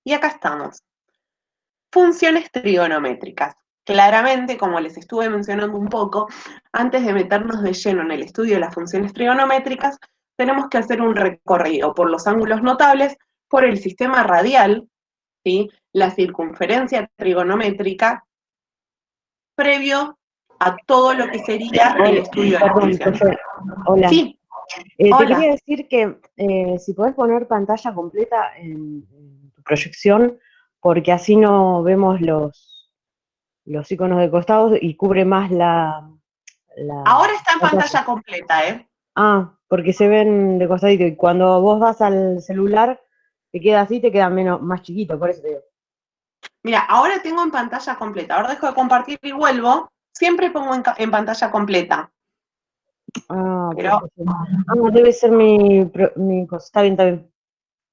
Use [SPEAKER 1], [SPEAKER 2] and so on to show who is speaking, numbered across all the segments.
[SPEAKER 1] Y acá estamos. Funciones trigonométricas. Claramente, como les estuve mencionando un poco, antes de meternos de lleno en el estudio de las funciones trigonométricas, tenemos que hacer un recorrido por los ángulos notables, por el sistema radial, ¿sí? La circunferencia trigonométrica, previo a todo lo que sería el
[SPEAKER 2] Hola,
[SPEAKER 1] estudio de las
[SPEAKER 2] perdón,
[SPEAKER 1] funciones.
[SPEAKER 2] José. Hola.
[SPEAKER 1] Sí,
[SPEAKER 2] Te
[SPEAKER 1] hola.
[SPEAKER 2] quería decir que si podés poner pantalla completa en tu proyección, porque así no vemos los iconos de costados y cubre más la
[SPEAKER 1] Ahora está en
[SPEAKER 2] pantalla.
[SPEAKER 1] pantalla completa, ¿eh?
[SPEAKER 2] Ah, porque se ven de costadito y cuando vos vas al celular te queda así, te queda más chiquito, por eso te digo.
[SPEAKER 1] Mira, ahora tengo en pantalla completa. Ahora dejo de compartir y vuelvo. Siempre pongo en pantalla completa.
[SPEAKER 2] Ah,
[SPEAKER 1] Pero
[SPEAKER 2] debe ser mi cosa. Está bien, está bien.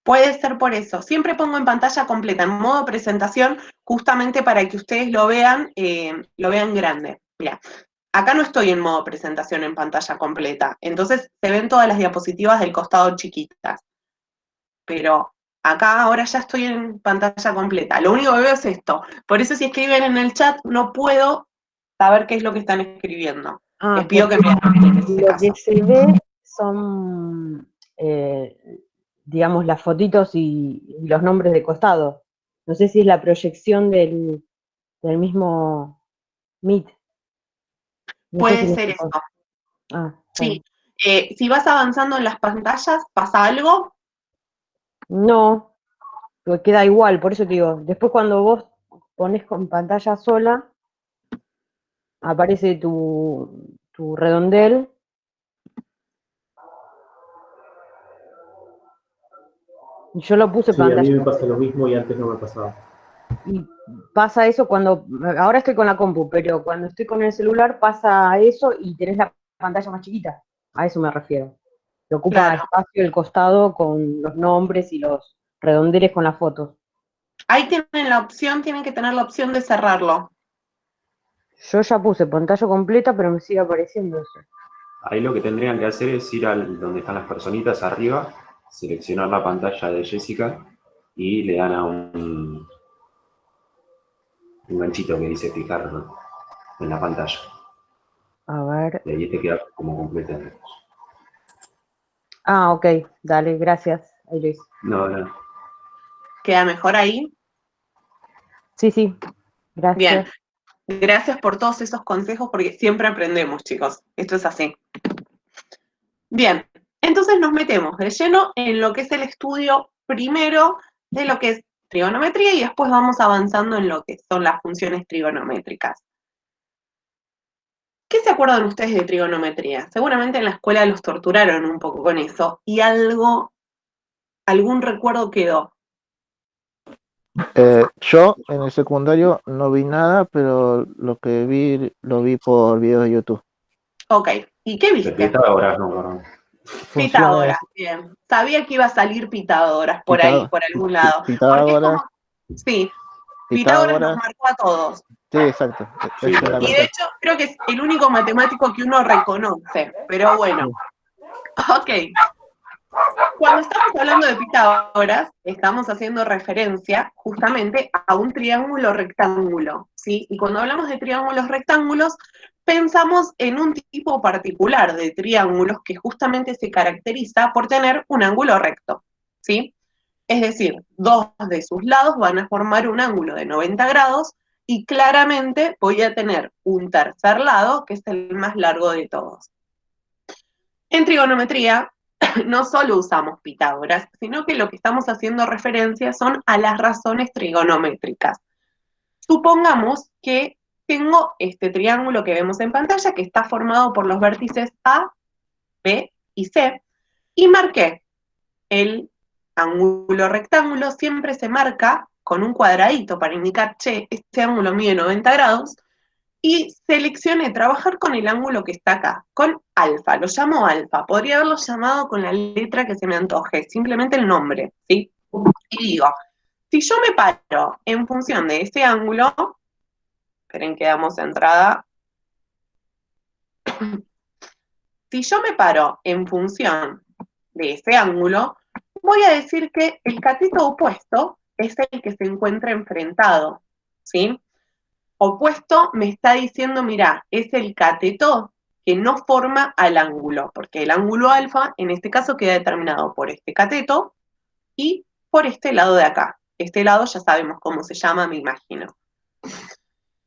[SPEAKER 1] puede ser por eso. Siempre pongo en pantalla completa, en modo presentación, justamente para que ustedes lo vean grande. Mira, acá no estoy en modo presentación en pantalla completa. Entonces se ven todas las diapositivas del costado chiquitas. Pero acá ahora ya estoy en pantalla completa. Lo único que veo es esto. Por eso si escriben en el chat no puedo saber qué es lo que están escribiendo. Les
[SPEAKER 2] Ah,
[SPEAKER 1] pido que
[SPEAKER 2] porque
[SPEAKER 1] me hagan en ese
[SPEAKER 2] lo que
[SPEAKER 1] caso.
[SPEAKER 2] se ve son, digamos, las fotitos y los nombres de costado. No sé si es la proyección del mismo Meet. No sé si
[SPEAKER 1] Puede
[SPEAKER 2] me
[SPEAKER 1] ser
[SPEAKER 2] explico.
[SPEAKER 1] eso.
[SPEAKER 2] Ah, está
[SPEAKER 1] Sí.
[SPEAKER 2] bien.
[SPEAKER 1] Si vas avanzando en las pantallas, ¿pasa algo?
[SPEAKER 2] No, pues queda igual, por eso te digo. Después cuando vos pones con pantalla sola, aparece tu redondel. Y yo lo puse
[SPEAKER 3] Sí, a mí
[SPEAKER 2] pantalla
[SPEAKER 3] me pasa lo
[SPEAKER 2] completa.
[SPEAKER 3] mismo y antes no me pasaba.
[SPEAKER 2] Y pasa eso ahora estoy con la compu, pero cuando estoy con el celular pasa eso y tenés la pantalla más chiquita. A eso me refiero. Que ocupa
[SPEAKER 1] Claro.
[SPEAKER 2] espacio el costado con los nombres y los redondeles con las fotos.
[SPEAKER 1] Ahí tienen la opción, tienen que tener la opción de cerrarlo.
[SPEAKER 2] Yo ya puse pantalla completa, pero me sigue apareciendo eso.
[SPEAKER 3] Ahí lo que tendrían que hacer es ir al donde están las personitas arriba, seleccionar la pantalla de Jessica y le dan a un ganchito que dice fijar en la pantalla.
[SPEAKER 2] A ver.
[SPEAKER 3] Y ahí te queda como completa.
[SPEAKER 2] Ah, ok, dale, gracias. Ahí lo hice.
[SPEAKER 3] No, no.
[SPEAKER 1] ¿Queda mejor ahí?
[SPEAKER 2] Sí, sí,
[SPEAKER 1] Bien.
[SPEAKER 2] gracias.
[SPEAKER 1] Gracias por todos esos consejos porque siempre aprendemos, chicos. Esto es así. Bien. Entonces nos metemos de lleno en lo que es el estudio primero de lo que es trigonometría y después vamos avanzando en lo que son las funciones trigonométricas. ¿Qué se acuerdan ustedes de trigonometría? Seguramente en la escuela los torturaron un poco con eso y algún recuerdo quedó.
[SPEAKER 4] Yo en el secundario no vi nada, pero lo que vi lo vi por videos de YouTube.
[SPEAKER 1] Ok, ¿y qué
[SPEAKER 3] De
[SPEAKER 1] viste?
[SPEAKER 3] Pitágoras, no, perdón.
[SPEAKER 1] Pitágoras,
[SPEAKER 4] Funciones,
[SPEAKER 1] bien. Sabía que iba a salir Pitágoras por ahí,
[SPEAKER 4] Pitá-
[SPEAKER 1] por algún lado. Porque es como,
[SPEAKER 4] Pitágoras,
[SPEAKER 1] sí, Pitágoras nos
[SPEAKER 4] Pitágoras,
[SPEAKER 1] marcó a todos.
[SPEAKER 4] sí, exacto,
[SPEAKER 3] Sí,
[SPEAKER 4] esa es
[SPEAKER 3] tal
[SPEAKER 4] la
[SPEAKER 1] Y
[SPEAKER 3] cual.
[SPEAKER 1] de
[SPEAKER 4] cuestión.
[SPEAKER 1] hecho creo que es el único matemático que uno reconoce. Pero bueno,
[SPEAKER 4] Sí.
[SPEAKER 1] ok. Cuando estamos hablando de Pitágoras, estamos haciendo referencia justamente a un triángulo rectángulo, ¿sí? Y cuando hablamos de triángulos rectángulos, pensamos en un tipo particular de triángulos que justamente se caracteriza por tener un ángulo recto, ¿sí? Es decir, dos de sus lados van a formar un ángulo de 90 grados y claramente voy a tener un tercer lado que es el más largo de todos. En trigonometría no solo usamos Pitágoras, sino que lo que estamos haciendo referencia son a las razones trigonométricas. Supongamos que tengo este triángulo que vemos en pantalla, que está formado por los vértices A, B y C, y marqué el ángulo rectángulo, siempre se marca con un cuadradito para indicar, che, este ángulo mide 90 grados, y seleccioné trabajar con el ángulo que está acá, con alfa, lo llamo alfa. Podría haberlo llamado con la letra que se me antoje, simplemente el nombre, ¿sí? Y digo, si yo me paro en función de ese ángulo, esperen que damos entrada, si yo me paro en función de ese ángulo, voy a decir que el cateto opuesto es el que se encuentra enfrentado, ¿sí? Opuesto me está diciendo, mira, es el cateto que no forma al ángulo, porque el ángulo alfa, en este caso, queda determinado por este cateto y por este lado de acá. Este lado ya sabemos cómo se llama, me imagino.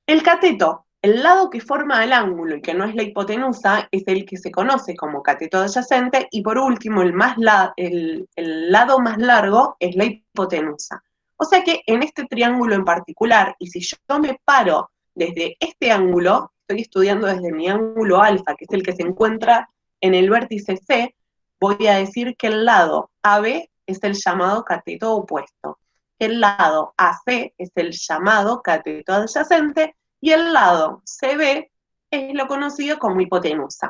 [SPEAKER 1] El cateto, el lado que forma el ángulo y que no es la hipotenusa, es el que se conoce como cateto adyacente, y por último, el lado más largo es la hipotenusa. O sea que en este triángulo en particular, y si yo me paro desde este ángulo, estoy estudiando desde mi ángulo alfa, que es el que se encuentra en el vértice C, voy a decir que el lado AB es el llamado cateto opuesto, que el lado AC es el llamado cateto adyacente, y el lado CB es lo conocido como hipotenusa.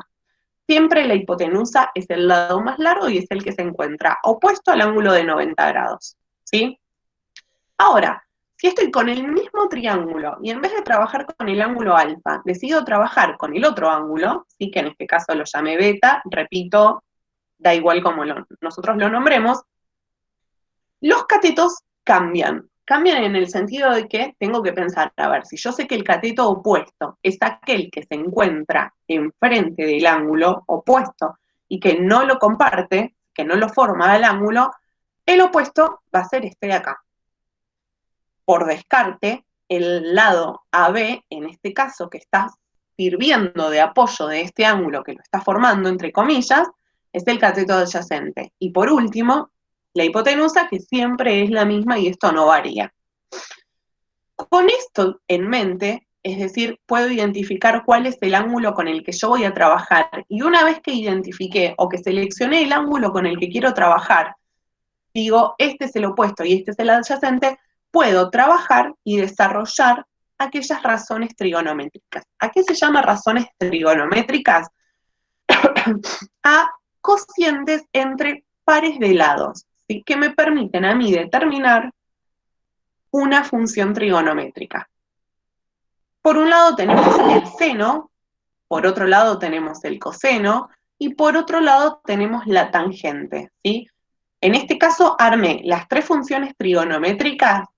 [SPEAKER 1] Siempre la hipotenusa es el lado más largo y es el que se encuentra opuesto al ángulo de 90 grados, ¿sí? Ahora, si estoy con el mismo triángulo y en vez de trabajar con el ángulo alfa, decido trabajar con el otro ángulo, ¿sí? Que en este caso lo llamé beta, repito, da igual como nosotros lo nombremos, los catetos cambian. Cambian en el sentido de que tengo que pensar, a ver, si yo sé que el cateto opuesto es aquel que se encuentra enfrente del ángulo opuesto y que no lo comparte, que no lo forma al ángulo, el opuesto va a ser este de acá. Por descarte, el lado AB, en este caso, que está sirviendo de apoyo de este ángulo que lo está formando, entre comillas, es el cateto adyacente. Y por último, la hipotenusa, que siempre es la misma y esto no varía. Con esto en mente, es decir, puedo identificar cuál es el ángulo con el que yo voy a trabajar. Y una vez que identifiqué o que seleccioné el ángulo con el que quiero trabajar, digo, este es el opuesto y este es el adyacente, puedo trabajar y desarrollar aquellas razones trigonométricas. ¿A qué se llama razones trigonométricas? A cocientes entre pares de lados, ¿sí? Que me permiten a mí determinar una función trigonométrica. Por un lado tenemos el seno, por otro lado tenemos el coseno, y por otro lado tenemos la tangente, ¿sí? En este caso armé las tres funciones trigonométricas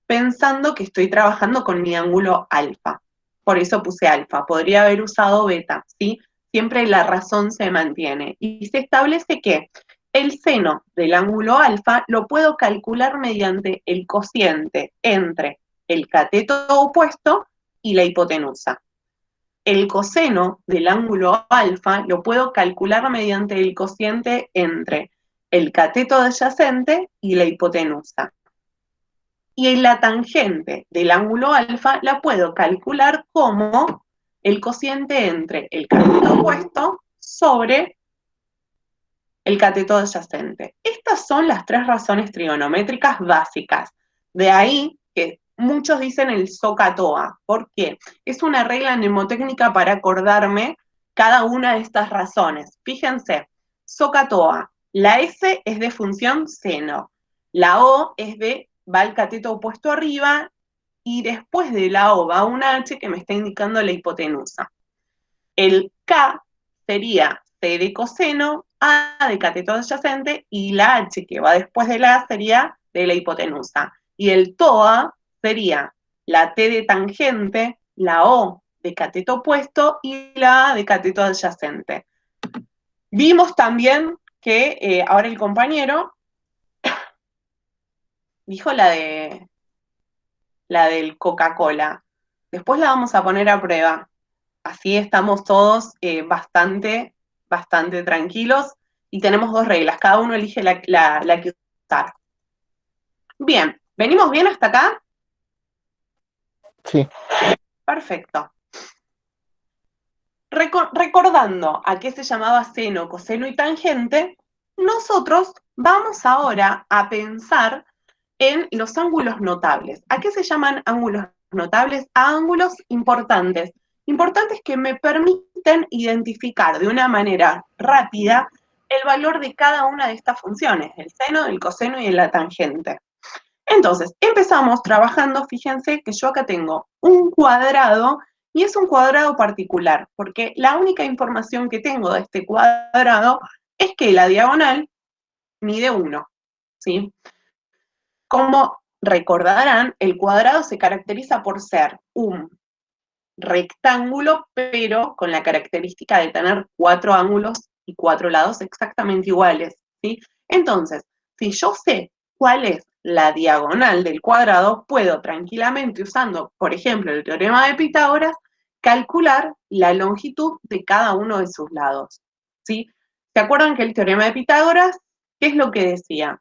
[SPEAKER 1] pensando que estoy trabajando con mi ángulo alfa. Por eso puse alfa, podría haber usado beta, ¿sí? Siempre la razón se mantiene. Y se establece que el seno del ángulo alfa lo puedo calcular mediante el cociente entre el cateto opuesto y la hipotenusa. El coseno del ángulo alfa lo puedo calcular mediante el cociente entre el cateto adyacente y la hipotenusa. Y la tangente del ángulo alfa la puedo calcular como el cociente entre el cateto opuesto sobre el cateto adyacente. Estas son las tres razones trigonométricas básicas. De ahí que muchos dicen el SOHCAHTOA. ¿Por qué? Es una regla mnemotécnica para acordarme cada una de estas razones. Fíjense, SOHCAHTOA. La S es de función seno. La O es de, va al cateto opuesto arriba, y después de la O va una H que me está indicando la hipotenusa. El K sería C de coseno, A de cateto adyacente, y la H que va después de la A sería de la hipotenusa. Y el TOA sería la T de tangente, la O de cateto opuesto y la A de cateto adyacente. Vimos también que ahora el compañero dijo la del Coca-Cola. Después la vamos a poner a prueba. Así estamos todos bastante tranquilos y tenemos dos reglas. Cada uno elige la que usar. Bien, ¿venimos bien hasta acá?
[SPEAKER 4] Sí.
[SPEAKER 1] Perfecto. Recordando a qué se llamaba seno, coseno y tangente, nosotros vamos ahora a pensar en los ángulos notables. ¿A qué se llaman ángulos notables? A ángulos importantes. Importantes que me permiten identificar de una manera rápida el valor de cada una de estas funciones, el seno, el coseno y la tangente. Entonces, empezamos trabajando, fíjense que yo acá tengo un cuadrado y es un cuadrado particular, porque la única información que tengo de este cuadrado es que la diagonal mide 1, ¿sí? Como recordarán, el cuadrado se caracteriza por ser un rectángulo, pero con la característica de tener 4 ángulos y 4 lados exactamente iguales, ¿sí? Entonces, si yo sé cuál es la diagonal del cuadrado, puedo tranquilamente, usando, por ejemplo, el teorema de Pitágoras, calcular la longitud de cada uno de sus lados, ¿sí? ¿Se acuerdan que el teorema de Pitágoras, qué es lo que decía?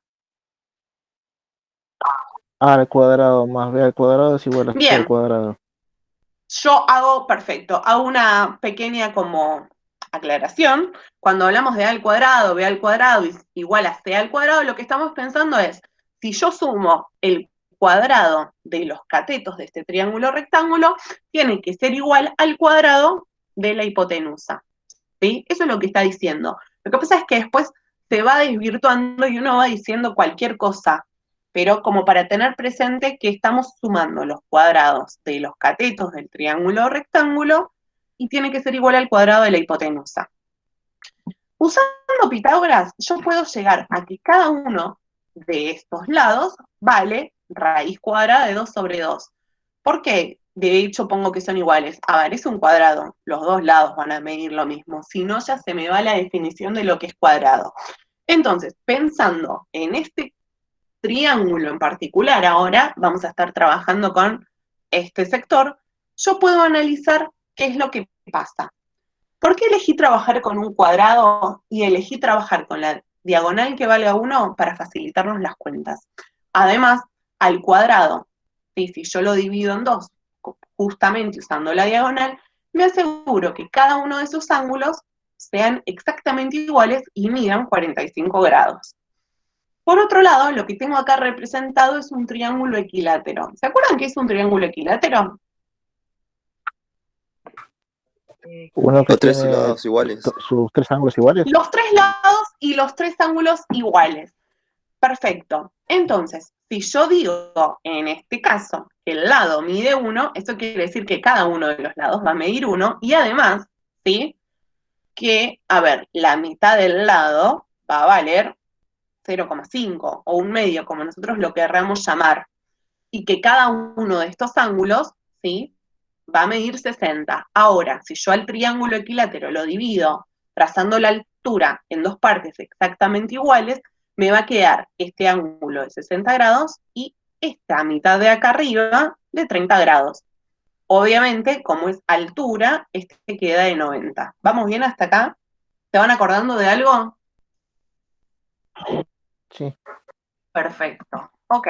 [SPEAKER 4] A al cuadrado más B al cuadrado es igual a C al
[SPEAKER 1] Bien,
[SPEAKER 4] cuadrado.
[SPEAKER 1] yo hago, perfecto, hago una pequeña como aclaración. Cuando hablamos de A al cuadrado, B al cuadrado igual a C al cuadrado, lo que estamos pensando es, si yo sumo el cuadrado de los catetos de este triángulo rectángulo, tiene que ser igual al cuadrado de la hipotenusa, ¿sí? Eso es lo que está diciendo. Lo que pasa es que después se va desvirtuando y uno va diciendo cualquier cosa, pero como para tener presente que estamos sumando los cuadrados de los catetos del triángulo rectángulo y tiene que ser igual al cuadrado de la hipotenusa. Usando Pitágoras, yo puedo llegar a que cada uno de estos lados vale raíz cuadrada de 2 sobre 2. ¿Por qué? De hecho, pongo que son iguales. A ver, es un cuadrado. Los dos lados van a medir lo mismo. Si no, ya se me va la definición de lo que es cuadrado. Entonces, pensando en este triángulo en particular ahora, vamos a estar trabajando con este sector, yo puedo analizar qué es lo que pasa. ¿Por qué elegí trabajar con un cuadrado y elegí trabajar con la diagonal que valga 1 para facilitarnos las cuentas? Además, al cuadrado, ¿sí? Si yo lo divido en 2, justamente usando la diagonal, me aseguro que cada uno de esos ángulos sean exactamente iguales y midan 45 grados. Por otro lado, lo que tengo acá representado es un triángulo equilátero. ¿Se acuerdan qué es un triángulo equilátero?
[SPEAKER 4] Uno que
[SPEAKER 5] Los tres
[SPEAKER 4] tiene
[SPEAKER 5] lados iguales.
[SPEAKER 4] sus 3 ángulos iguales.
[SPEAKER 1] Los 3 lados y los 3 ángulos iguales. Perfecto. Entonces, si yo digo, en este caso, que el lado mide 1, esto quiere decir que cada uno de los lados va a medir 1, y además, ¿sí? Que, a ver, la mitad del lado va a valer 0,5 o un medio, como nosotros lo querramos llamar, y que cada uno de estos ángulos, ¿sí? Va a medir 60. Ahora, si yo al triángulo equilátero lo divido trazando la altura en 2 partes exactamente iguales, me va a quedar este ángulo de 60 grados y esta mitad de acá arriba de 30 grados. Obviamente, como es altura, este queda de 90. ¿Vamos bien hasta acá? ¿Se van acordando de algo?
[SPEAKER 4] Sí.
[SPEAKER 1] Perfecto. Ok.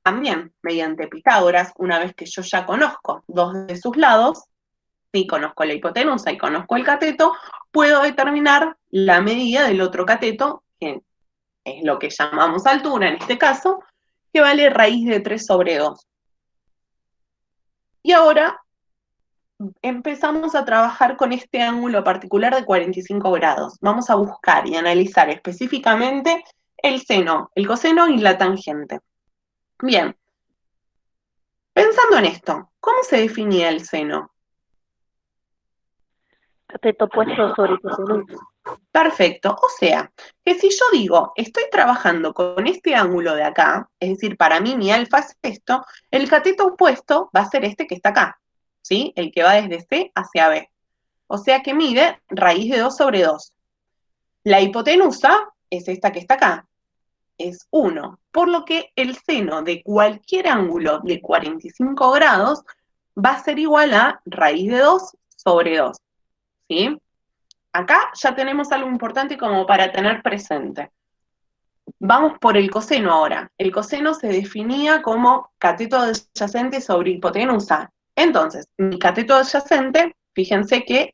[SPEAKER 1] También, mediante Pitágoras, una vez que yo ya conozco 2 de sus lados, si conozco la hipotenusa y conozco el cateto, puedo determinar la medida del otro cateto, que es lo que llamamos altura en este caso, que vale raíz de 3 sobre 2. Y ahora empezamos a trabajar con este ángulo particular de 45 grados. Vamos a buscar y analizar específicamente el seno, el coseno y la tangente. Bien, pensando en esto, ¿cómo se definía el seno?
[SPEAKER 6] Cateto opuesto sobre hipotenusa.
[SPEAKER 1] Perfecto, o sea, que si yo digo, estoy trabajando con este ángulo de acá, es decir, para mí mi alfa es esto, el cateto opuesto va a ser este que está acá, ¿sí? El que va desde C hacia B. O sea que mide raíz de 2 sobre 2. La hipotenusa es esta que está acá, es 1, por lo que el seno de cualquier ángulo de 45 grados va a ser igual a raíz de 2 sobre 2, ¿sí? Acá ya tenemos algo importante como para tener presente. Vamos por el coseno ahora. El coseno se definía como cateto adyacente sobre hipotenusa. Entonces, mi cateto adyacente, fíjense que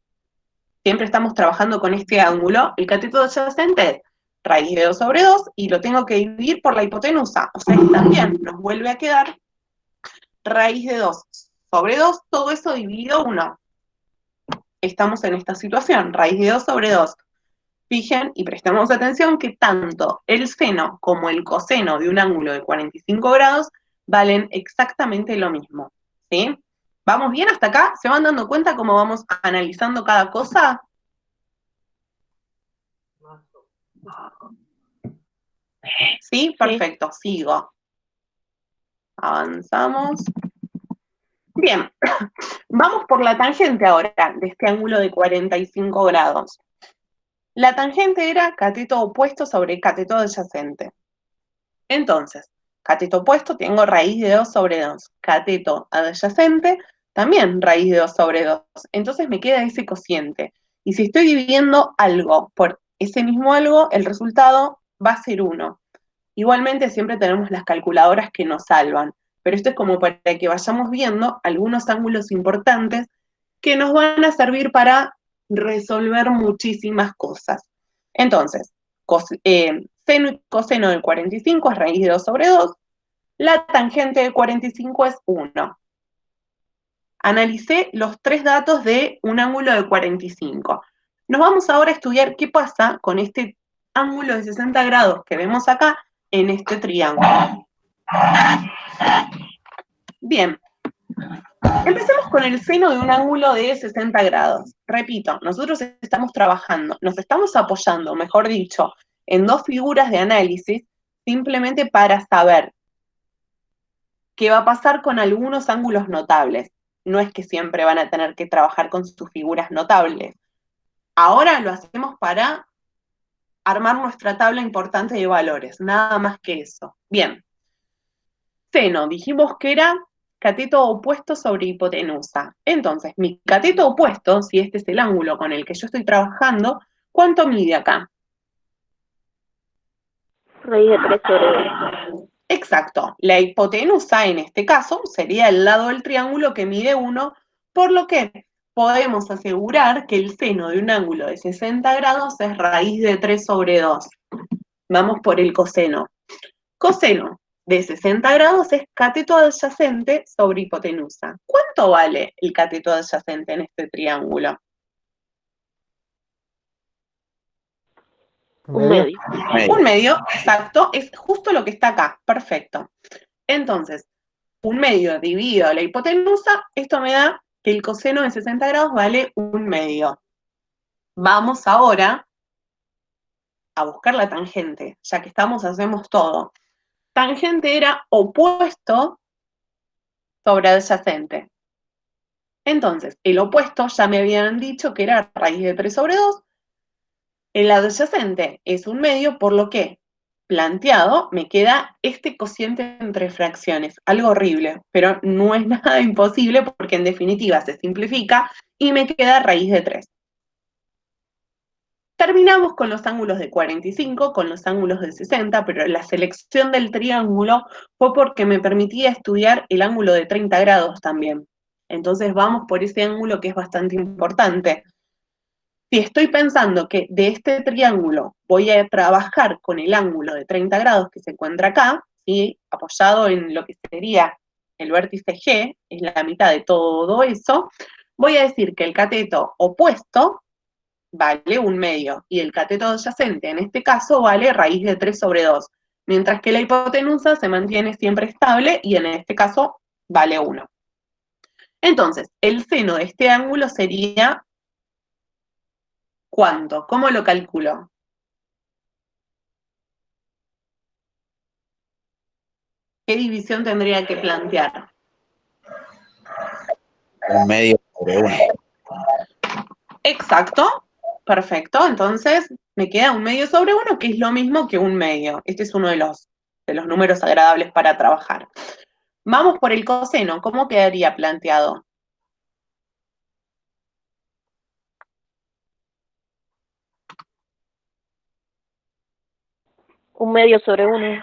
[SPEAKER 1] siempre estamos trabajando con este ángulo. El cateto adyacente es raíz de 2 sobre 2 y lo tengo que dividir por la hipotenusa. O sea que también nos vuelve a quedar raíz de 2 sobre 2, todo eso dividido 1. Estamos en esta situación, raíz de 2 sobre 2. Fijen y prestemos atención que tanto el seno como el coseno de un ángulo de 45 grados valen exactamente lo mismo, ¿sí? ¿Vamos bien hasta acá? ¿Se van dando cuenta cómo vamos analizando cada cosa? ¿Sí? Perfecto, sigo. Avanzamos. Bien, vamos por la tangente ahora de este ángulo de 45 grados. La tangente era cateto opuesto sobre cateto adyacente. Entonces, cateto opuesto tengo raíz de 2 sobre 2. Cateto adyacente, también raíz de 2 sobre 2. Entonces me queda ese cociente. Y si estoy dividiendo algo por ese mismo algo, el resultado va a ser 1. Igualmente siempre tenemos las calculadoras que nos salvan, pero esto es como para que vayamos viendo algunos ángulos importantes que nos van a servir para resolver muchísimas cosas. Entonces, seno y coseno del 45 es raíz de 2 sobre 2, la tangente del 45 es 1. Analicé los 3 datos de un ángulo de 45. Nos vamos ahora a estudiar qué pasa con este ángulo de 60 grados que vemos acá en este triángulo. Bien, empecemos con el seno de un ángulo de 60 grados. Repito, nosotros estamos trabajando, nos estamos apoyando, mejor dicho, en 2 figuras de análisis simplemente para saber qué va a pasar con algunos ángulos notables. No es que siempre van a tener que trabajar con sus figuras notables. Ahora lo hacemos para armar nuestra tabla importante de valores, nada más que eso. Bien, seno, dijimos que era cateto opuesto sobre hipotenusa. Entonces, mi cateto opuesto, si este es el ángulo con el que yo estoy trabajando, ¿cuánto mide acá?
[SPEAKER 6] Raíz de 3 sobre 2.
[SPEAKER 1] Exacto, la hipotenusa en este caso sería el lado del triángulo que mide 1, por lo que podemos asegurar que el seno de un ángulo de 60 grados es raíz de 3 sobre 2. Vamos por el coseno. Coseno de 60 grados es cateto adyacente sobre hipotenusa. ¿Cuánto vale el cateto adyacente en este triángulo?
[SPEAKER 6] Un medio.
[SPEAKER 1] Un medio, exacto, es justo lo que está acá, perfecto. Entonces, un medio dividido a la hipotenusa, esto me da que el coseno de 60 grados vale un medio. Vamos ahora a buscar la tangente, ya que estamos, hacemos todo. Tangente era opuesto sobre adyacente. Entonces, el opuesto ya me habían dicho que era raíz de 3 sobre 2. El adyacente es un medio, por lo que, planteado, me queda este cociente entre fracciones. Algo horrible, pero no es nada imposible porque en definitiva se simplifica y me queda raíz de 3. Terminamos con los ángulos de 45, con los ángulos de 60, pero la selección del triángulo fue porque me permitía estudiar el ángulo de 30 grados también. Entonces vamos por ese ángulo que es bastante importante. Si estoy pensando que de este triángulo voy a trabajar con el ángulo de 30 grados que se encuentra acá, ¿sí? Apoyado en lo que sería el vértice G, es la mitad de todo eso, voy a decir que el cateto opuesto vale un medio, y el cateto adyacente en este caso vale raíz de 3 sobre 2, mientras que la hipotenusa se mantiene siempre estable y en este caso vale 1. Entonces, el seno de este ángulo sería ¿cuánto? ¿Cómo lo calculo? ¿Qué división tendría que plantear?
[SPEAKER 5] Un medio sobre 1.
[SPEAKER 1] Exacto, perfecto. Entonces me queda un medio sobre 1, que es lo mismo que un medio. Este es uno de los números agradables para trabajar. Vamos por el coseno. ¿Cómo quedaría planteado?
[SPEAKER 6] Un medio sobre 1.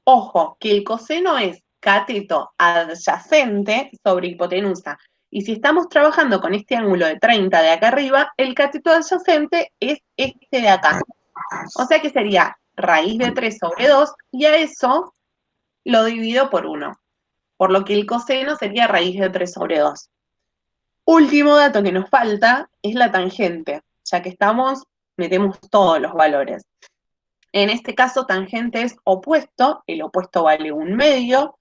[SPEAKER 1] Ojo, que el coseno es cateto adyacente sobre hipotenusa. Y si estamos trabajando con este ángulo de 30 de acá arriba, el cateto adyacente es este de acá. O sea que sería raíz de 3 sobre 2, y a eso lo divido por 1. Por lo que el coseno sería raíz de 3 sobre 2. Último dato que nos falta es la tangente. Ya que estamos, metemos todos los valores. En este caso, tangente es opuesto, el opuesto vale un medio,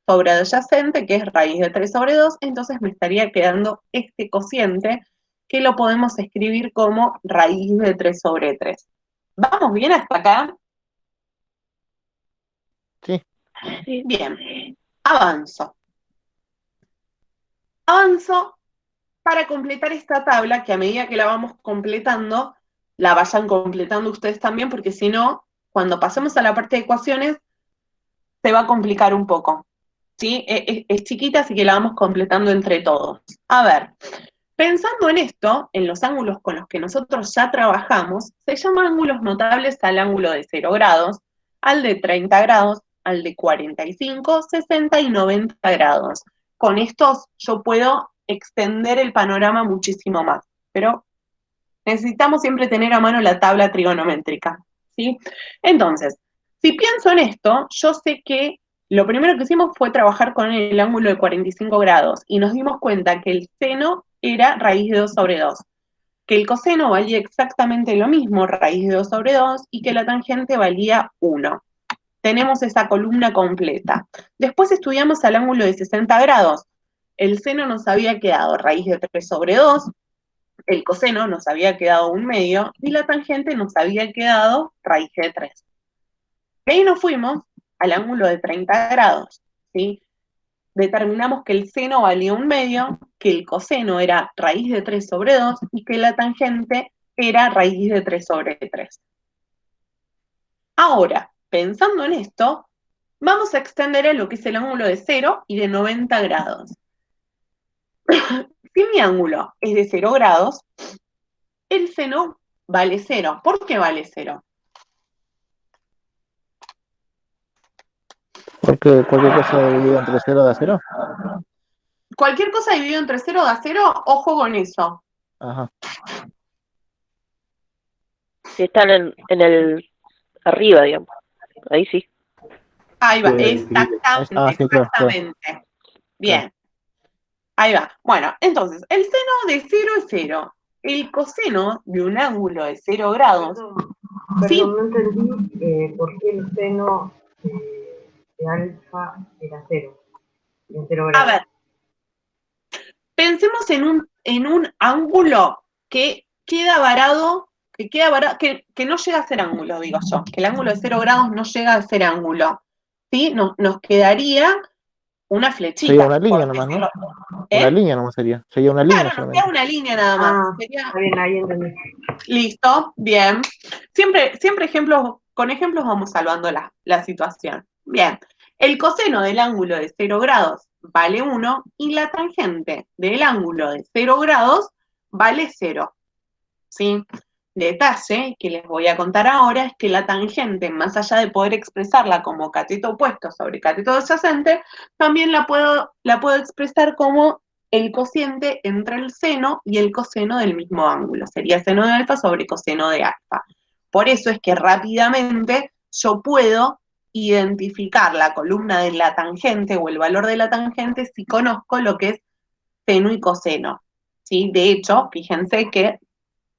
[SPEAKER 1] sobre adyacente, que es raíz de 3 sobre 2, entonces me estaría quedando este cociente, que lo podemos escribir como raíz de 3 sobre 3. ¿Vamos bien hasta acá?
[SPEAKER 4] Sí.
[SPEAKER 6] Sí.
[SPEAKER 1] Bien, avanzo. Avanzo para completar esta tabla, que a medida que la vamos completando, la vayan completando ustedes también, porque si no, cuando pasemos a la parte de ecuaciones, se va a complicar un poco. ¿Sí? Es chiquita, así que la vamos completando entre todos. A ver, pensando en esto, en los ángulos con los que nosotros ya trabajamos, se llaman ángulos notables al ángulo de 0 grados, al de 30 grados, al de 45, 60 y 90 grados. Con estos yo puedo extender el panorama muchísimo más, pero necesitamos siempre tener a mano la tabla trigonométrica, ¿sí? Entonces, si pienso en esto, yo sé que lo primero que hicimos fue trabajar con el ángulo de 45 grados y nos dimos cuenta que el seno era raíz de 2 sobre 2, que el coseno valía exactamente lo mismo, raíz de 2 sobre 2, y que la tangente valía 1. Tenemos esa columna completa. Después estudiamos al ángulo de 60 grados. El seno nos había quedado raíz de 3 sobre 2, el coseno nos había quedado 1/2 y la tangente nos había quedado raíz de 3. De ahí nos fuimos al ángulo de 30 grados, ¿sí? Determinamos que el seno valía 1/2, que el coseno era raíz de 3 sobre 2 y que la tangente era raíz de 3 sobre 3. Ahora, pensando en esto, vamos a extender a lo que es el ángulo de 0 y de 90 grados. Si mi ángulo es de 0 grados, el seno vale 0. ¿Por qué vale 0?
[SPEAKER 4] Porque cualquier cosa dividido entre 0 da 0.
[SPEAKER 1] Cualquier cosa dividido entre 0 da 0, ojo con eso.
[SPEAKER 4] Ajá.
[SPEAKER 6] Si están en el arriba, digamos. Ahí sí.
[SPEAKER 1] Ahí va,
[SPEAKER 4] Ah, sí, claro, claro.
[SPEAKER 1] exactamente. Bien, ahí va. Bueno, entonces, el seno de 0 es 0. El coseno de un ángulo de 0 grados. Sí.
[SPEAKER 2] Perdón, no entendí por qué el seno de alfa era 0, en 0
[SPEAKER 1] A
[SPEAKER 2] grados.
[SPEAKER 1] ver, pensemos en un ángulo que queda varado, que no llega a ser ángulo, digo yo, que el ángulo de 0 grados no llega a ser ángulo. ¿Sí? Nos quedaría una flechita.
[SPEAKER 4] Sería una línea
[SPEAKER 1] por
[SPEAKER 4] nomás, ¿no?
[SPEAKER 1] decirlo.
[SPEAKER 4] Una
[SPEAKER 1] ¿Eh?
[SPEAKER 4] línea nomás sería. Sería una línea
[SPEAKER 1] Claro, nos
[SPEAKER 4] solamente.
[SPEAKER 1] queda una línea nada más.
[SPEAKER 2] Ah,
[SPEAKER 1] Sería
[SPEAKER 2] está bien, ahí entendí.
[SPEAKER 1] listo, bien. Siempre ejemplos, con ejemplos vamos salvando la situación. Bien, el coseno del ángulo de 0 grados vale 1 y la tangente del ángulo de 0 grados vale 0. ¿Sí? Detalle que les voy a contar ahora es que la tangente, más allá de poder expresarla como cateto opuesto sobre cateto adyacente, también la puedo expresar como el cociente entre el seno y el coseno del mismo ángulo. Sería seno de alfa sobre coseno de alfa. Por eso es que rápidamente yo puedo identificar la columna de la tangente o el valor de la tangente si conozco lo que es seno y coseno. ¿Sí? De hecho, fíjense que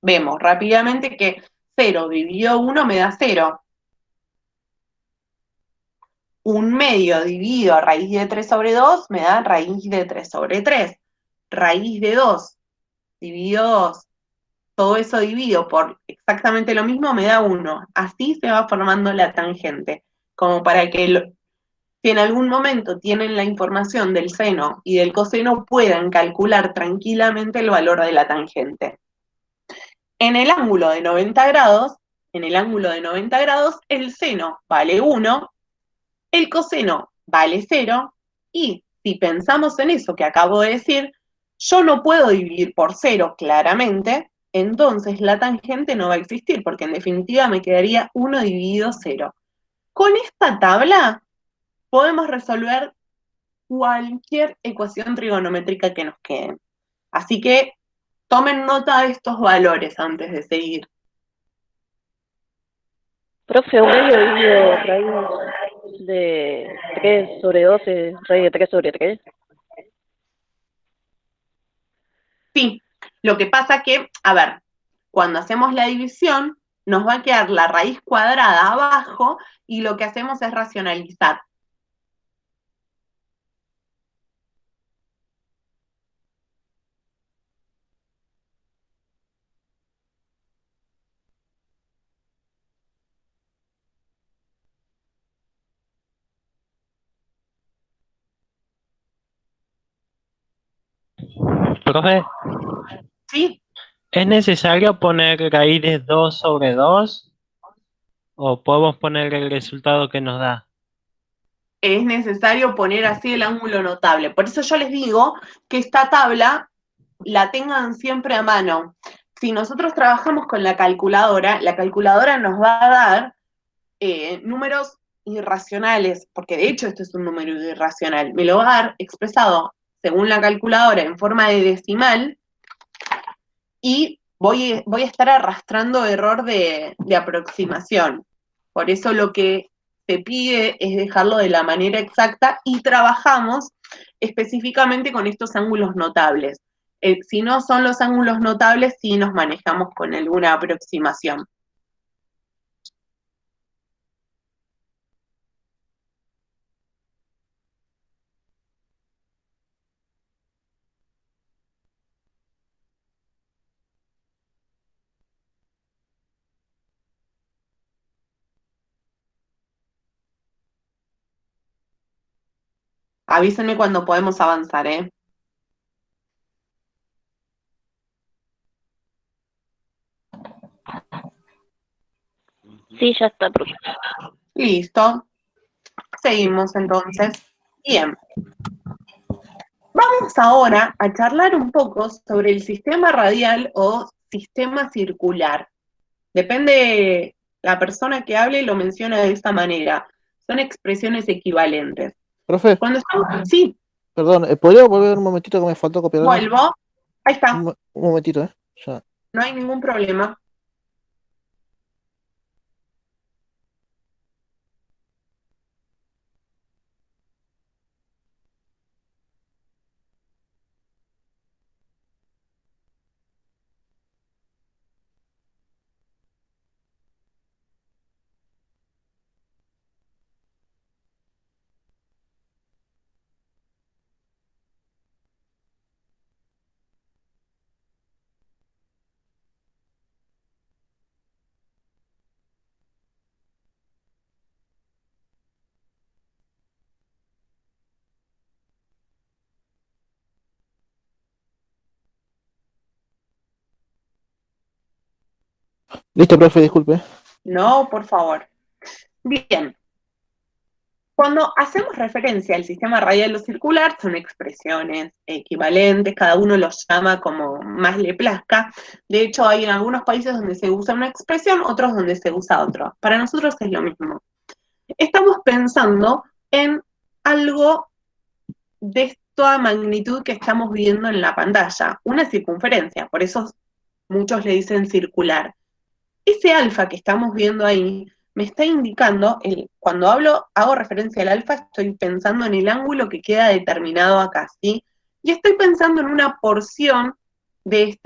[SPEAKER 1] vemos rápidamente que 0 dividido 1 me da 0. 1/2 dividido a raíz de 3 sobre 2 me da raíz de 3 sobre 3. Raíz de 2 dividido 2, todo eso dividido por exactamente lo mismo me da 1. Así se va formando la tangente, como para que si en algún momento tienen la información del seno y del coseno puedan calcular tranquilamente el valor de la tangente. En el ángulo de 90 grados, el seno vale 1, el coseno vale 0, y si pensamos en eso que acabo de decir, yo no puedo dividir por 0 claramente, entonces la tangente no va a existir, porque en definitiva me quedaría 1 dividido 0. Con esta tabla podemos resolver cualquier ecuación trigonométrica que nos quede. Así que tomen nota de estos valores antes de seguir.
[SPEAKER 6] Profe, 1/2 dividido raíz de 3 sobre 12, raíz de 3 sobre 3.
[SPEAKER 1] Sí, lo que pasa que, a ver, cuando hacemos la división, nos va a quedar la raíz cuadrada abajo y lo que hacemos es racionalizar.
[SPEAKER 7] Profe,
[SPEAKER 1] ¿Sí?
[SPEAKER 7] ¿es necesario poner raíz de 2 sobre 2 o podemos poner el resultado que nos da?
[SPEAKER 1] Es necesario poner así el ángulo notable. Por eso yo les digo que esta tabla la tengan siempre a mano. Si nosotros trabajamos con la calculadora nos va a dar números irracionales, porque de hecho esto es un número irracional. Me lo va a dar expresado según la calculadora en forma de decimal y voy a estar arrastrando error de aproximación. Por eso lo que se pide es dejarlo de la manera exacta y trabajamos específicamente con estos ángulos notables. Si no son los ángulos notables, sí nos manejamos con alguna aproximación. Avísenme cuando podemos avanzar, ¿eh?
[SPEAKER 6] Sí, ya está, profe.
[SPEAKER 1] Listo. Seguimos entonces. Bien. Vamos ahora a charlar un poco sobre el sistema radial o sistema circular. Depende la persona que hable, lo menciona de esta manera. Son expresiones equivalentes.
[SPEAKER 4] Profe,
[SPEAKER 1] Cuando estamos, sí,
[SPEAKER 4] perdón, ¿podría volver un momentito que me faltó copiar algo?
[SPEAKER 1] vuelvo. Ahí está,
[SPEAKER 4] Un momentito, ¿eh? Ya.
[SPEAKER 1] no hay ningún problema.
[SPEAKER 4] Listo, profe, disculpe.
[SPEAKER 1] No, por favor. Bien. Cuando hacemos referencia al sistema radial o circular, son expresiones equivalentes, cada uno los llama como más le plazca. De hecho, hay en algunos países donde se usa una expresión, otros donde se usa otra. Para nosotros es lo mismo. Estamos pensando en algo de esta magnitud que estamos viendo en la pantalla, una circunferencia, por eso muchos le dicen circular. Ese alfa que estamos viendo ahí me está indicando, cuando hago referencia al alfa, estoy pensando en el ángulo que queda determinado acá, ¿sí? Y estoy pensando en una porción de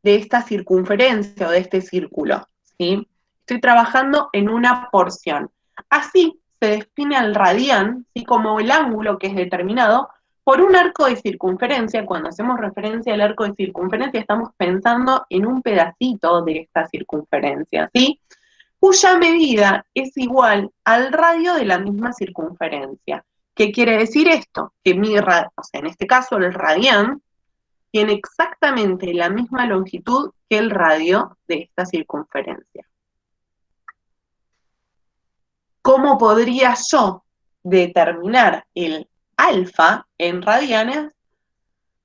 [SPEAKER 1] esta circunferencia o de este círculo, ¿sí? Estoy trabajando en una porción. Así se define el radián, ¿sí? Como el ángulo que es determinado por un arco de circunferencia. Cuando hacemos referencia al arco de circunferencia, estamos pensando en un pedacito de esta circunferencia, ¿sí? Cuya medida es igual al radio de la misma circunferencia. ¿Qué quiere decir esto? Que o sea, en este caso el radián tiene exactamente la misma longitud que el radio de esta circunferencia. ¿Cómo podría yo determinar el alfa en radianes?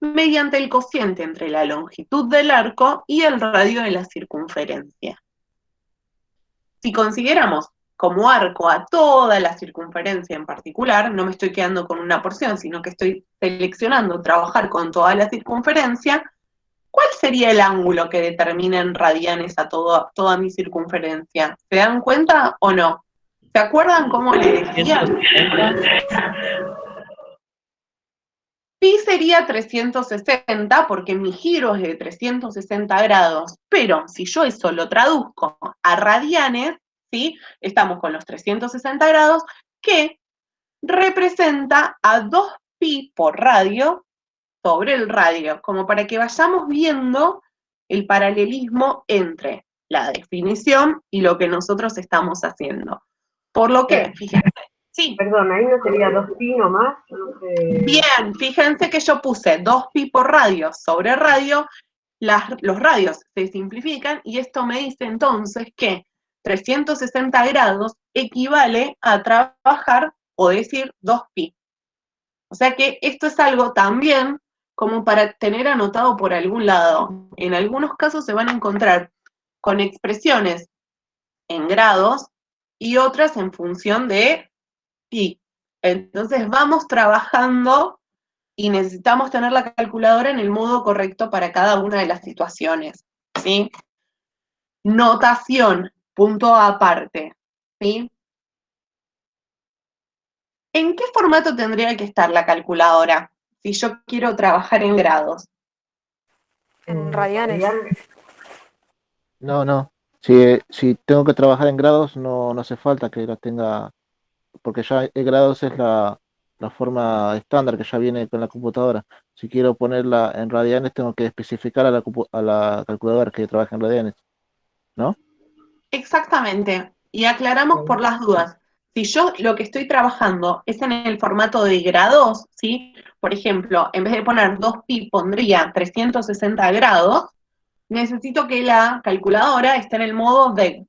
[SPEAKER 1] Mediante el cociente entre la longitud del arco y el radio de la circunferencia. Si consideramos como arco a toda la circunferencia en particular, no me estoy quedando con una porción, sino que estoy seleccionando trabajar con toda la circunferencia, ¿cuál sería el ángulo que determina en radianes a toda mi circunferencia? ¿Se dan cuenta o no? ¿Se acuerdan cómo le decía?
[SPEAKER 7] 170.
[SPEAKER 1] Pi sería 360 porque mi giro es de 360 grados, pero si yo eso lo traduzco a radianes, ¿sí? Estamos con los 360 grados, que representa a 2pi por radio sobre el radio, como para que vayamos viendo el paralelismo entre la definición y lo que nosotros estamos haciendo. Por lo que, fíjense, Sí,
[SPEAKER 2] Perdón, ahí no sería 2pi nomás. No sé.
[SPEAKER 1] bien, fíjense que yo puse 2pi por radio sobre radio, los radios se simplifican y esto me dice entonces que 360 grados equivale a trabajar o decir 2pi. O sea que esto es algo también como para tener anotado por algún lado. En algunos casos se van a encontrar con expresiones en grados y otras en función de pi. Entonces vamos trabajando y necesitamos tener la calculadora en el modo correcto para cada una de las situaciones, ¿sí? Notación, punto aparte, ¿sí? ¿En qué formato tendría que estar la calculadora si yo quiero trabajar en grados?
[SPEAKER 8] En radianes.
[SPEAKER 4] No. Si tengo que trabajar en grados, no hace falta que la tenga, porque ya en grados es la forma estándar que ya viene con la computadora. Si quiero ponerla en radianes, tengo que especificar a la calculadora que trabaja en radianes, ¿no?
[SPEAKER 1] Exactamente. Y aclaramos por las dudas. Si yo lo que estoy trabajando es en el formato de grados, ¿sí? Por ejemplo, en vez de poner 2pi pondría 360 grados, necesito que la calculadora esté en el modo DEG,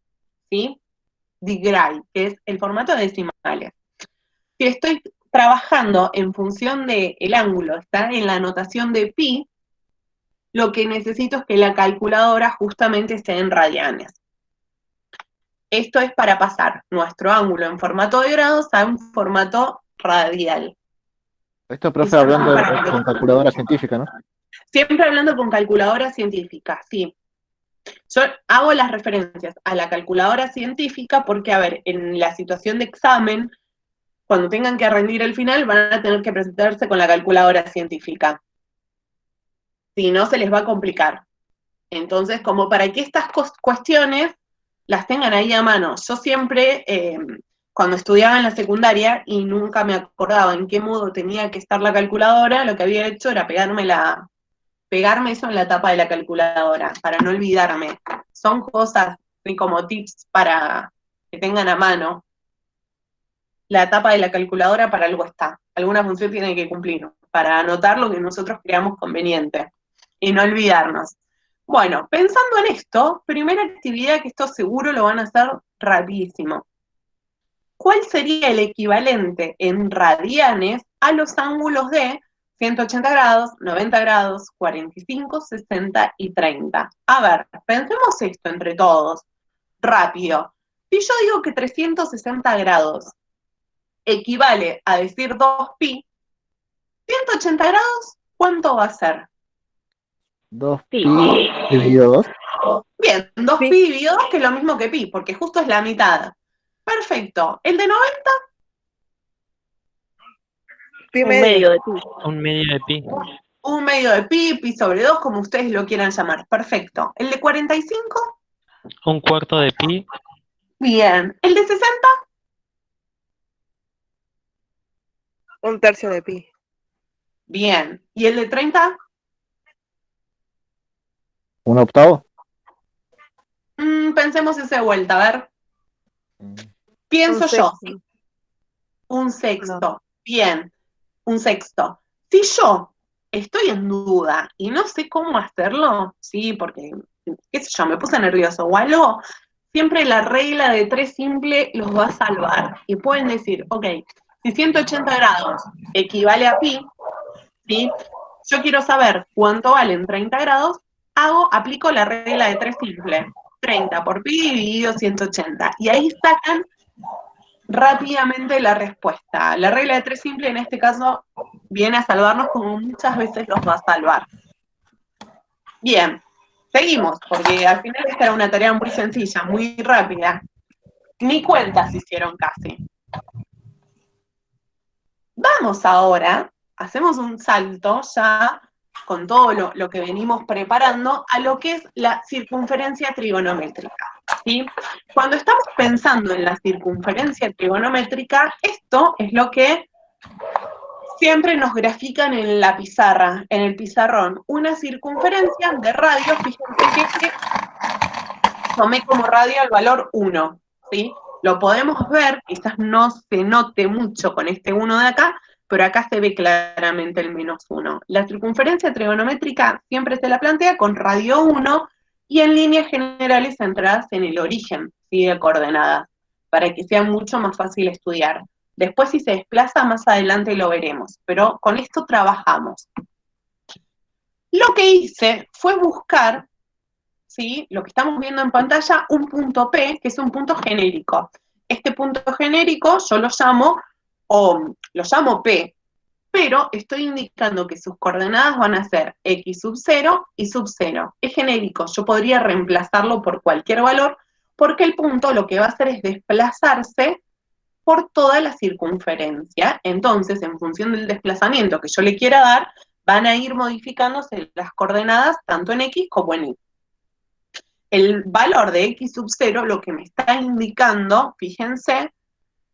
[SPEAKER 1] ¿sí? DeGray, que es el formato de decimales. Si estoy trabajando en función del ángulo, está en la notación de pi, lo que necesito es que la calculadora justamente esté en radianes. Esto es para pasar nuestro ángulo en formato de grados a un formato radial.
[SPEAKER 4] Esto, profe,
[SPEAKER 1] Eso no
[SPEAKER 4] hablando
[SPEAKER 1] para
[SPEAKER 4] con calculadora científica, ¿no?
[SPEAKER 1] Siempre hablando con calculadora científica, sí. Yo hago las referencias a la calculadora científica porque, a ver, en la situación de examen, cuando tengan que rendir el final, van a tener que presentarse con la calculadora científica. Si no, se les va a complicar. Entonces, como para que estas cuestiones las tengan ahí a mano. Yo siempre, cuando estudiaba en la secundaria y nunca me acordaba en qué modo tenía que estar la calculadora, lo que había hecho era pegarme eso en la tapa de la calculadora, para no olvidarme. Son cosas como tips para que tengan a mano. La tapa de la calculadora para algo está. Alguna función tiene que cumplir, para anotar lo que nosotros creamos conveniente y no olvidarnos. Bueno, pensando en esto, primera actividad que esto seguro lo van a hacer rapidísimo. ¿Cuál sería el equivalente en radianes a los ángulos de 180 grados, 90 grados, 45, 60 y 30? A ver, pensemos esto entre todos, rápido. Si yo digo que 360 grados equivale a decir 2pi, 180 grados, ¿cuánto va a ser?
[SPEAKER 4] 2pi
[SPEAKER 6] Sí.
[SPEAKER 4] dividido 2.
[SPEAKER 1] Bien, 2pi
[SPEAKER 8] Pi.
[SPEAKER 1] dividido 2, que es lo mismo que pi, porque justo es la mitad. Perfecto. ¿El de 90?
[SPEAKER 8] Pi
[SPEAKER 6] Un
[SPEAKER 8] medio.
[SPEAKER 6] medio de pi.
[SPEAKER 7] Un medio de pi.
[SPEAKER 1] Un medio de pi, pi sobre 2, como ustedes lo quieran llamar. Perfecto. ¿El de 45?
[SPEAKER 7] Un cuarto de pi.
[SPEAKER 1] Bien. ¿El de 60?
[SPEAKER 8] Un tercio de pi.
[SPEAKER 1] Bien. ¿Y el de 30?
[SPEAKER 4] ¿Un octavo?
[SPEAKER 1] Pensemos esa vuelta, a ver. Pienso
[SPEAKER 8] Un
[SPEAKER 1] yo.
[SPEAKER 8] sexto.
[SPEAKER 1] Un sexto. Bien. Un sexto. Si yo estoy en duda y no sé cómo hacerlo, sí, porque, qué sé yo, me puse nervioso o algo, siempre la regla de 3 simple los va a salvar. Y pueden decir, ok, si 180 grados equivale a pi, ¿sí? Yo quiero saber cuánto valen 30 grados, aplico la regla de 3 simple. 30 por pi dividido 180. Y ahí sacan rápidamente la respuesta. La regla de 3 simple en este caso viene a salvarnos como muchas veces los va a salvar. Bien, seguimos, porque al final esta era una tarea muy sencilla, muy rápida. Ni cuentas hicieron casi. Vamos ahora, hacemos un salto ya con todo lo que venimos preparando a lo que es la circunferencia trigonométrica. ¿Sí? Cuando estamos pensando en la circunferencia trigonométrica, esto es lo que siempre nos grafican en la pizarra, en el pizarrón. Una circunferencia de radio, fíjense que tomé como radio el valor 1, ¿sí? Lo podemos ver, quizás no se note mucho con este 1 de acá, pero acá se ve claramente el -1. La circunferencia trigonométrica siempre se la plantea con radio 1 y en líneas generales centradas en el origen, ¿sí?, de coordenadas, para que sea mucho más fácil estudiar. Después, si se desplaza, más adelante lo veremos, pero con esto trabajamos. Lo que hice fue buscar, ¿sí?, lo que estamos viendo en pantalla, un punto P, que es un punto genérico. Este punto genérico yo lo llamo P, pero estoy indicando que sus coordenadas van a ser x sub 0 y sub 0. Es genérico, yo podría reemplazarlo por cualquier valor, porque el punto lo que va a hacer es desplazarse por toda la circunferencia. Entonces, en función del desplazamiento que yo le quiera dar, van a ir modificándose las coordenadas tanto en x como en y. El valor de x sub 0 lo que me está indicando, fíjense,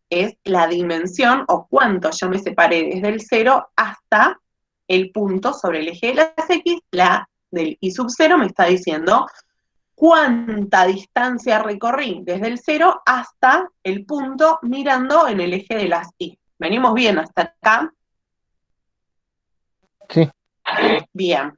[SPEAKER 1] es la dimensión o cuánto yo me separé desde el 0 hasta el punto sobre el eje de las x. La del y sub 0 me está diciendo cuánta distancia recorrí desde el 0 hasta el punto mirando en el eje de las y. ¿Venimos bien hasta acá?
[SPEAKER 4] Sí.
[SPEAKER 1] Bien.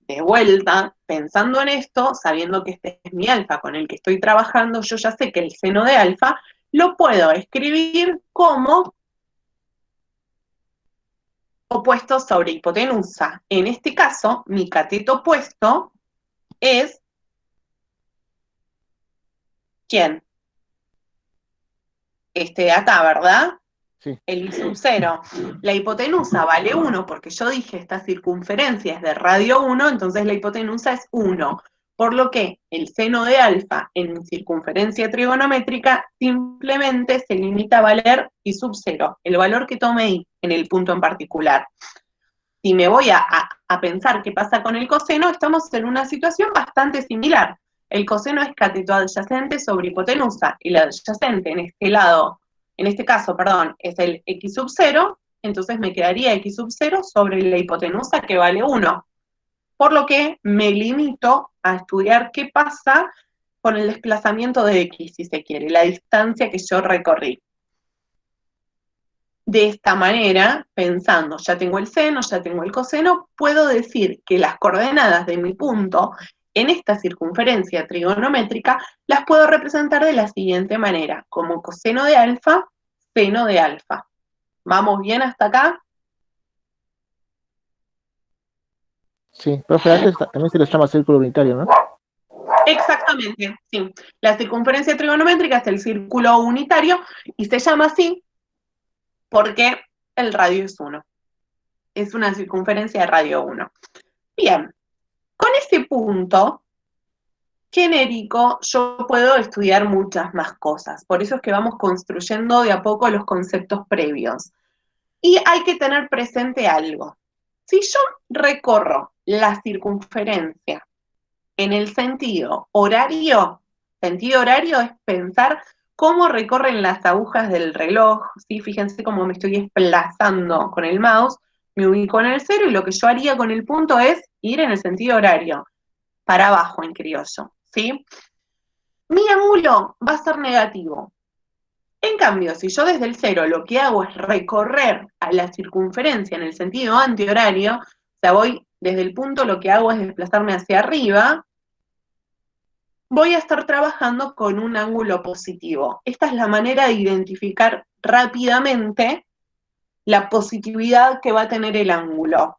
[SPEAKER 1] De vuelta, pensando en esto, sabiendo que este es mi alfa con el que estoy trabajando, yo ya sé que el seno de alfa lo puedo escribir como opuesto sobre hipotenusa. En este caso, mi cateto opuesto es ¿quién? Este de acá, ¿verdad?
[SPEAKER 4] Sí.
[SPEAKER 1] El I sub 0. La hipotenusa vale 1 porque yo dije esta circunferencia es de radio 1, entonces la hipotenusa es 1. Por lo que el seno de alfa en circunferencia trigonométrica simplemente se limita a valer I sub 0, el valor que tome I en el punto en particular. Si me voy a pensar qué pasa con el coseno, estamos en una situación bastante similar. El coseno es cateto adyacente sobre hipotenusa, y la adyacente en este lado, en este caso, perdón, es el x sub 0, entonces me quedaría x sub 0 sobre la hipotenusa que vale 1. Por lo que me limito a estudiar qué pasa con el desplazamiento de x, si se quiere, la distancia que yo recorrí. De esta manera, pensando, ya tengo el seno, ya tengo el coseno, puedo decir que las coordenadas de mi punto en esta circunferencia trigonométrica las puedo representar de la siguiente manera, como coseno de alfa, seno de alfa. ¿Vamos bien hasta acá?
[SPEAKER 4] Sí, profe, antes también se les llama círculo unitario, ¿no?
[SPEAKER 1] Exactamente, sí. La circunferencia trigonométrica es el círculo unitario y se llama así porque el radio es 1. Es una circunferencia de radio 1. Bien, con ese punto genérico yo puedo estudiar muchas más cosas. Por eso es que vamos construyendo de a poco los conceptos previos. Y hay que tener presente algo. Si yo recorro la circunferencia en el sentido horario es pensar cómo recorren las agujas del reloj, ¿sí? Fíjense cómo me estoy desplazando con el mouse, me ubico en el 0 y lo que yo haría con el punto es ir en el sentido horario, para abajo en criollo, ¿sí? Mi ángulo va a ser negativo. En cambio, si yo desde el 0 lo que hago es recorrer a la circunferencia en el sentido antihorario, o sea, voy desde el punto, lo que hago es desplazarme hacia arriba, voy a estar trabajando con un ángulo positivo. Esta es la manera de identificar rápidamente la positividad que va a tener el ángulo.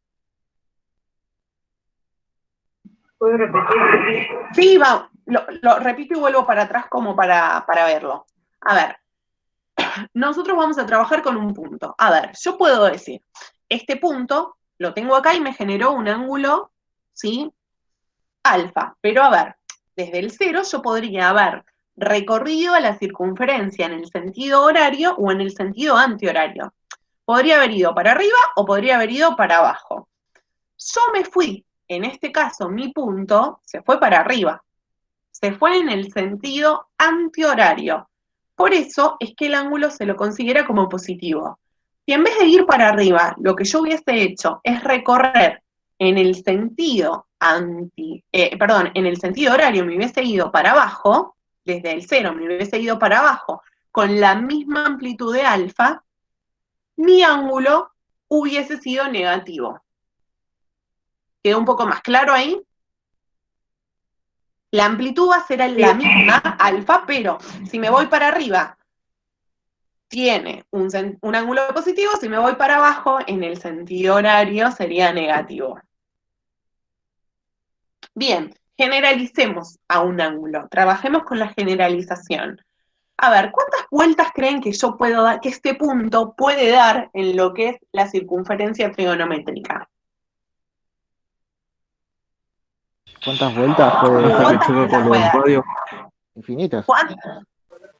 [SPEAKER 9] ¿Puedo repetir?
[SPEAKER 1] Sí, va, lo repito y vuelvo para atrás como para verlo. A ver, nosotros vamos a trabajar con un punto. A ver, yo puedo decir, este punto lo tengo acá y me generó un ángulo, ¿sí? Alfa. Pero a ver, desde el 0 yo podría haber recorrido a la circunferencia en el sentido horario o en el sentido antihorario. Podría haber ido para arriba o podría haber ido para abajo. Yo me fui, en este caso mi punto se fue para arriba. Se fue en el sentido antihorario. Por eso es que el ángulo se lo considera como positivo. Si en vez de ir para arriba, lo que yo hubiese hecho es recorrer en el sentido en el sentido horario, me hubiese ido para abajo, desde el 0 me hubiese ido para abajo con la misma amplitud de alfa, mi ángulo hubiese sido negativo. ¿Quedó un poco más claro ahí? La amplitud va a ser la misma, alfa, pero si me voy para arriba, tiene un ángulo positivo, si me voy para abajo, en el sentido horario sería negativo. Bien, generalicemos a un ángulo, trabajemos con la generalización. A ver, ¿cuántas vueltas creen que yo puedo dar, que este punto puede dar en lo que es la circunferencia trigonométrica?
[SPEAKER 4] ¿Cuántas vueltas puede
[SPEAKER 1] ¿Cuántas
[SPEAKER 4] dar?
[SPEAKER 1] vueltas puede dar?
[SPEAKER 4] Infinitas.
[SPEAKER 1] ¿Cuántas?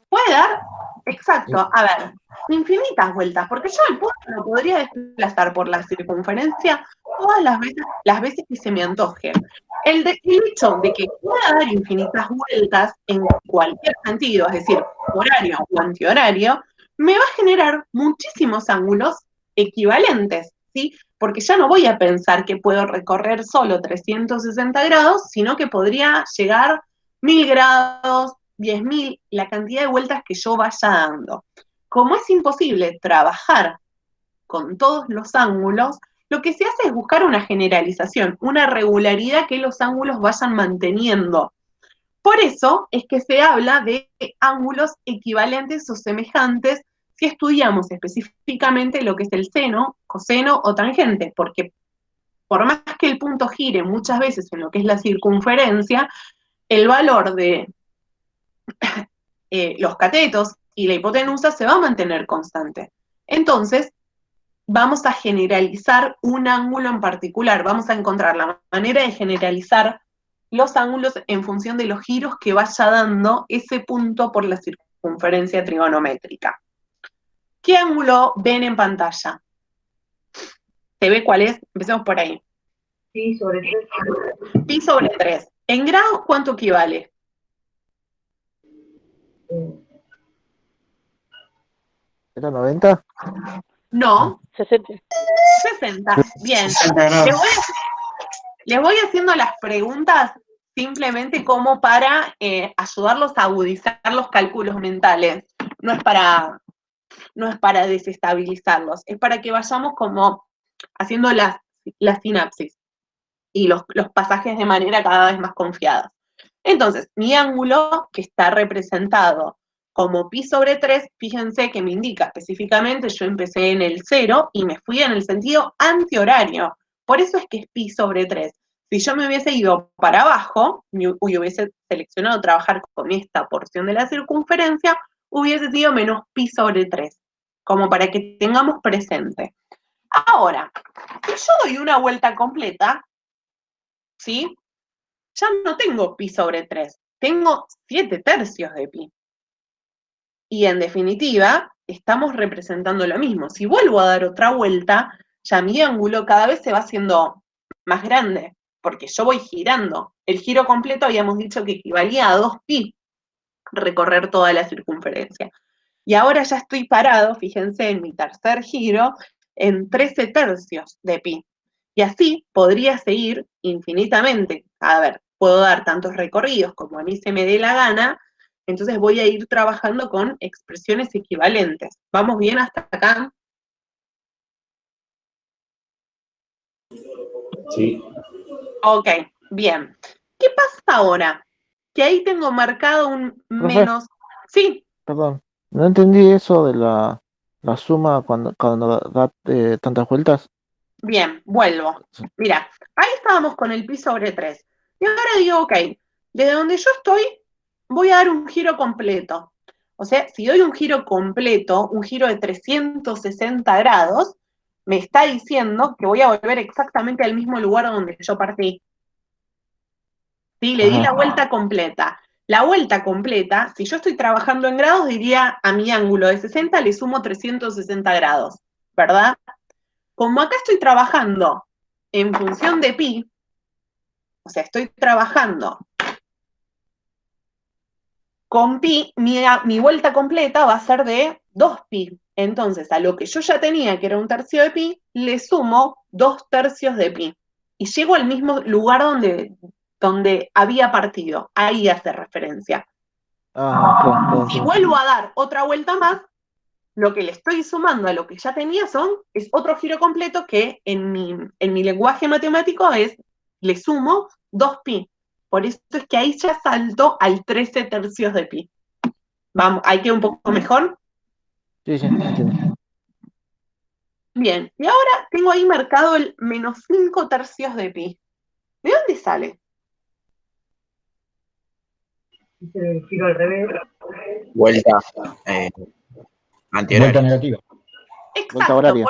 [SPEAKER 1] ¿Puede dar? Exacto, a ver, infinitas vueltas, porque yo el punto lo podría desplazar por la circunferencia todas las veces que se me antoje. El hecho de que pueda dar infinitas vueltas en cualquier sentido, es decir, horario o antihorario, me va a generar muchísimos ángulos equivalentes, ¿sí? Porque ya no voy a pensar que puedo recorrer solo 360 grados, sino que podría llegar 1000 grados, 10.000, la cantidad de vueltas que yo vaya dando. Como es imposible trabajar con todos los ángulos, lo que se hace es buscar una generalización, una regularidad que los ángulos vayan manteniendo. Por eso es que se habla de ángulos equivalentes o semejantes si estudiamos específicamente lo que es el seno, coseno o tangente, porque por más que el punto gire muchas veces en lo que es la circunferencia, el valor de los catetos y la hipotenusa se va a mantener constante. Entonces, vamos a generalizar un ángulo en particular, vamos a encontrar la manera de generalizar los ángulos en función de los giros que vaya dando ese punto por la circunferencia trigonométrica. ¿Qué ángulo ven en pantalla? ¿Se ve cuál es? Empecemos por ahí.
[SPEAKER 9] Pi sobre 3.
[SPEAKER 1] Pi sobre 3. ¿En grados cuánto equivale?
[SPEAKER 4] ¿Era 90?
[SPEAKER 1] No.
[SPEAKER 6] 60.
[SPEAKER 1] 60. Bien.
[SPEAKER 5] 60 grados.
[SPEAKER 1] Les voy haciendo las preguntas simplemente como para ayudarlos a agudizar los cálculos mentales. No es para desestabilizarlos, es para que vayamos como haciendo las sinapsis y los pasajes de manera cada vez más confiada. Entonces, mi ángulo, que está representado como pi sobre 3, fíjense que me indica específicamente, yo empecé en el 0 y me fui en el sentido antihorario. Por eso es que es pi sobre 3. Si yo me hubiese ido para abajo y hubiese seleccionado trabajar con esta porción de la circunferencia, hubiese sido menos pi sobre 3, como para que tengamos presente. Ahora, si yo doy una vuelta completa, ¿sí? Ya no tengo pi sobre 3, tengo 7/3 de pi. Y en definitiva, estamos representando lo mismo. Si vuelvo a dar otra vuelta, ya mi ángulo cada vez se va haciendo más grande, porque yo voy girando. El giro completo habíamos dicho que equivalía a 2pi, recorrer toda la circunferencia. Y ahora ya estoy parado, fíjense, en mi tercer giro, en 13/3 de pi. Y así podría seguir infinitamente. A ver, puedo dar tantos recorridos como a mí se me dé la gana, entonces voy a ir trabajando con expresiones equivalentes. ¿Vamos bien hasta acá?
[SPEAKER 3] Sí.
[SPEAKER 1] Ok, bien. ¿Qué pasa ahora? Que ahí tengo marcado un menos... Sí.
[SPEAKER 4] Perdón, no entendí eso de la suma cuando da tantas vueltas.
[SPEAKER 1] Bien, vuelvo. Mira, ahí estábamos con el pi sobre 3. Y ahora digo, ok, desde donde yo estoy, voy a dar un giro completo. O sea, si doy un giro completo, un giro de 360 grados, me está diciendo que voy a volver exactamente al mismo lugar donde yo partí. ¿Sí? Le di la vuelta completa. La vuelta completa, si yo estoy trabajando en grados, diría a mi ángulo de 60 le sumo 360 grados, ¿verdad? Como acá estoy trabajando en función de pi, o sea, estoy trabajando con pi, mi vuelta completa va a ser de 2pi. Entonces, a lo que yo ya tenía, que era 1/3 de pi, le sumo 2/3 de pi. Y llego al mismo lugar donde había partido. Ahí hace referencia.
[SPEAKER 4] Claro,
[SPEAKER 1] Si
[SPEAKER 4] entiendo.
[SPEAKER 1] vuelvo a dar otra vuelta más, lo que le estoy sumando a lo que ya tenía es otro giro completo que en mi lenguaje matemático le sumo 2pi. Por eso es que ahí ya salto al 13 tercios de pi. Vamos, ahí queda un poco mejor.
[SPEAKER 4] Sí, entiendo.
[SPEAKER 1] Bien, y ahora tengo ahí marcado el menos 5 tercios de pi. ¿De dónde sale?
[SPEAKER 9] Hice el giro al revés.
[SPEAKER 5] Vuelta antihoraria.
[SPEAKER 10] Vuelta negativa.
[SPEAKER 4] Vuelta
[SPEAKER 1] Exacto,
[SPEAKER 4] horaria.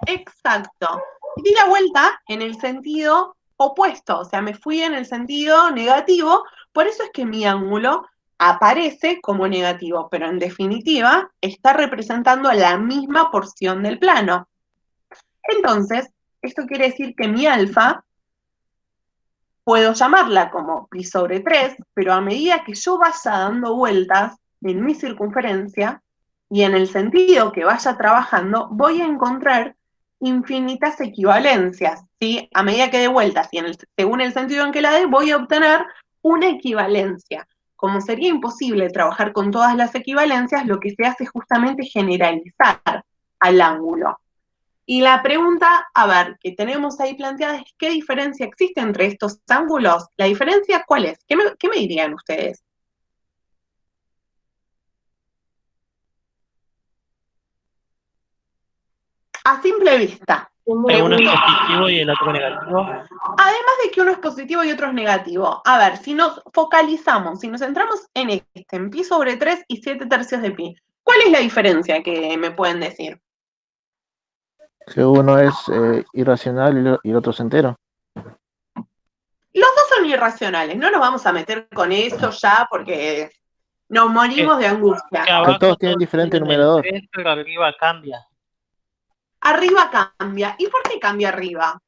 [SPEAKER 1] exacto. Y di la vuelta en el sentido opuesto, o sea, me fui en el sentido negativo, por eso es que mi ángulo aparece como negativo, pero en definitiva está representando la misma porción del plano. Entonces, esto quiere decir que mi alfa puedo llamarla como pi sobre 3, pero a medida que yo vaya dando vueltas en mi circunferencia y en el sentido que vaya trabajando, voy a encontrar infinitas equivalencias, ¿sí? A medida que dé vueltas y según el sentido en que la dé, voy a obtener una equivalencia. Como sería imposible trabajar con todas las equivalencias, lo que se hace es justamente generalizar al ángulo. Y la pregunta, a ver, que tenemos ahí planteada es ¿qué diferencia existe entre estos ángulos? ¿La diferencia cuál es? ¿Qué me dirían ustedes? A simple vista.
[SPEAKER 7] Que uno es positivo y el otro negativo.
[SPEAKER 1] Además de que uno es positivo y otro es negativo. A ver, si nos focalizamos, si nos centramos en pi sobre 3 y 7 tercios de pi, ¿cuál es la diferencia que me pueden decir?
[SPEAKER 4] Que uno es irracional y el otro es entero.
[SPEAKER 1] Los dos son irracionales, no nos vamos a meter con eso ya porque nos morimos de angustia.
[SPEAKER 7] Que abajo
[SPEAKER 4] todos tienen diferente numerador.
[SPEAKER 7] El 3, pero arriba cambia.
[SPEAKER 1] Arriba cambia. ¿Y por qué cambia arriba?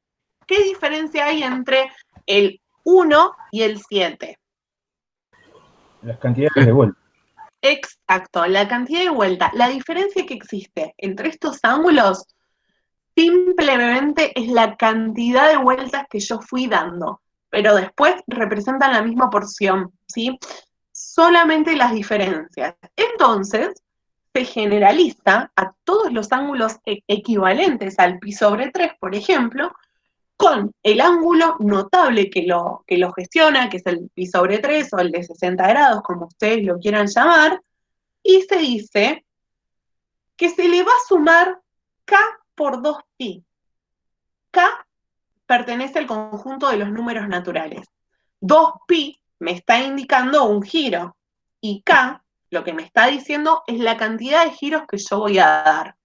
[SPEAKER 1] ¿Qué diferencia hay entre el 1 y el 7?
[SPEAKER 10] Las cantidades de vuelta.
[SPEAKER 1] Exacto, la cantidad de vuelta. La diferencia que existe entre estos ángulos simplemente es la cantidad de vueltas que yo fui dando, pero después representan la misma porción, ¿sí? Solamente las diferencias. Entonces, se generaliza a todos los ángulos equivalentes al pi sobre 3, por ejemplo, con el ángulo notable que lo gestiona, que es el pi sobre 3 o el de 60 grados, como ustedes lo quieran llamar, y se dice que se le va a sumar k por 2pi. K pertenece al conjunto de los números naturales. 2pi me está indicando un giro, y k lo que me está diciendo es la cantidad de giros que yo voy a dar.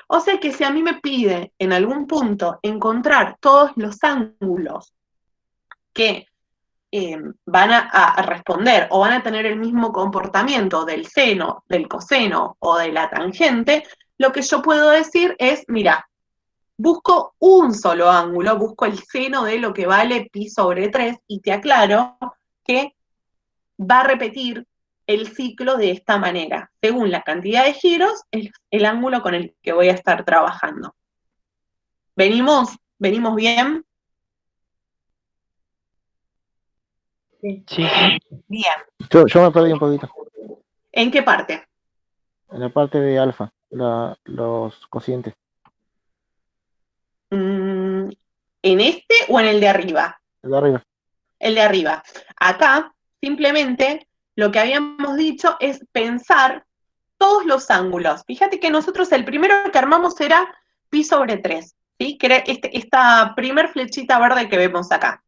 [SPEAKER 1] O sea que si a mí me pide en algún punto encontrar todos los ángulos que van a responder o van a tener el mismo comportamiento del seno, del coseno o de la tangente, lo que yo puedo decir es, mira, busco un solo ángulo, busco el seno de lo que vale pi sobre 3 y te aclaro que va a repetir el ciclo de esta manera. Según la cantidad de giros, es el ángulo con el que voy a estar trabajando. ¿Venimos bien?
[SPEAKER 7] Sí.
[SPEAKER 1] Bien.
[SPEAKER 4] Yo me perdí un poquito.
[SPEAKER 1] ¿En qué parte?
[SPEAKER 4] En la parte de alfa, los cocientes.
[SPEAKER 1] ¿En este o en el de arriba?
[SPEAKER 4] El de arriba.
[SPEAKER 1] El de arriba. Acá, simplemente, lo que habíamos dicho es pensar todos los ángulos. Fíjate que nosotros el primero que armamos era pi sobre 3, ¿sí? Que era esta primer flechita verde que vemos acá.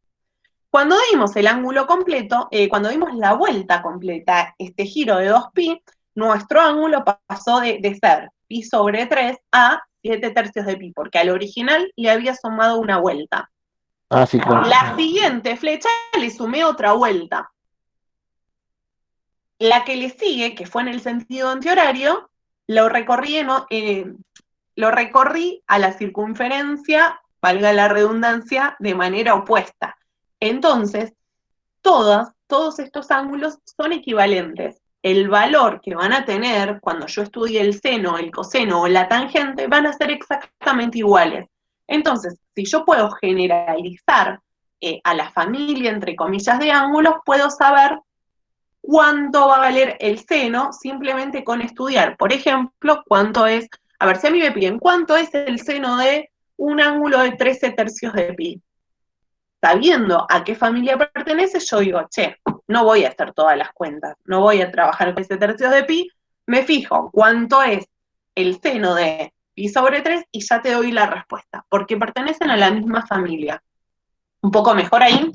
[SPEAKER 1] Cuando dimos el ángulo completo, cuando dimos la vuelta completa, este giro de 2pi, nuestro ángulo pasó de ser pi sobre 3 a 7 tercios de pi, porque al original le había sumado una vuelta.
[SPEAKER 4] Sí, claro.
[SPEAKER 1] La siguiente flecha le sumé otra vuelta. La que le sigue, que fue en el sentido antihorario, lo recorrí a la circunferencia, valga la redundancia, de manera opuesta. Entonces, todos estos ángulos son equivalentes. El valor que van a tener cuando yo estudie el seno, el coseno o la tangente van a ser exactamente iguales. Entonces, si yo puedo generalizar a la familia, entre comillas, de ángulos, puedo saber cuánto va a valer el seno simplemente con estudiar. Por ejemplo, cuánto es, a ver, si a mí me piden, ¿cuánto es el seno de un ángulo de 13 tercios de pi? Sabiendo a qué familia pertenece, yo digo, che, no voy a hacer todas las cuentas, no voy a trabajar con 13 tercios de pi, me fijo cuánto es el seno de pi sobre 3 y ya te doy la respuesta, porque pertenecen a la misma familia. ¿Un poco mejor ahí?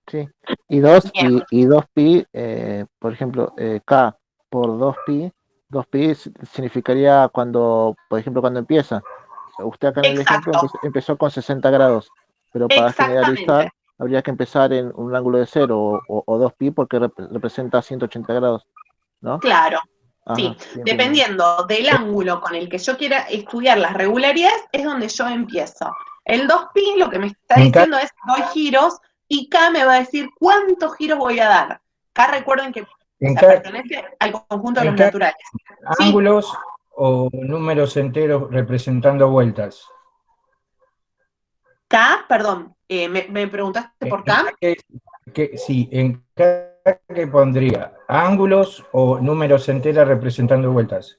[SPEAKER 4] Sí. Y 2
[SPEAKER 1] Bien.
[SPEAKER 4] y 2pi, por ejemplo, K por 2pi significaría cuando, por ejemplo, cuando empieza. Usted acá en el ejemplo
[SPEAKER 1] Exacto,
[SPEAKER 4] empezó con 60 grados, pero para generalizar
[SPEAKER 1] exactamente.
[SPEAKER 4] habría que empezar en un ángulo de 0 o 2pi porque representa 180 grados, ¿no?
[SPEAKER 1] Claro, sí.
[SPEAKER 4] Ajá, sí, entiendo.
[SPEAKER 1] Dependiendo del ángulo con el que yo quiera estudiar las regularidades, es donde yo empiezo. El 2pi lo que me está
[SPEAKER 10] En K,
[SPEAKER 1] diciendo es doy giros y K me va a decir cuántos giros voy a dar. K recuerden que
[SPEAKER 10] en K,
[SPEAKER 1] pertenece al conjunto de los
[SPEAKER 10] en K,
[SPEAKER 1] naturales. Sí,
[SPEAKER 10] ángulos o números enteros representando vueltas.
[SPEAKER 1] K, perdón, me preguntaste por K.
[SPEAKER 10] Sí, en K, ¿qué pondría? ¿Ángulos o números enteros representando vueltas?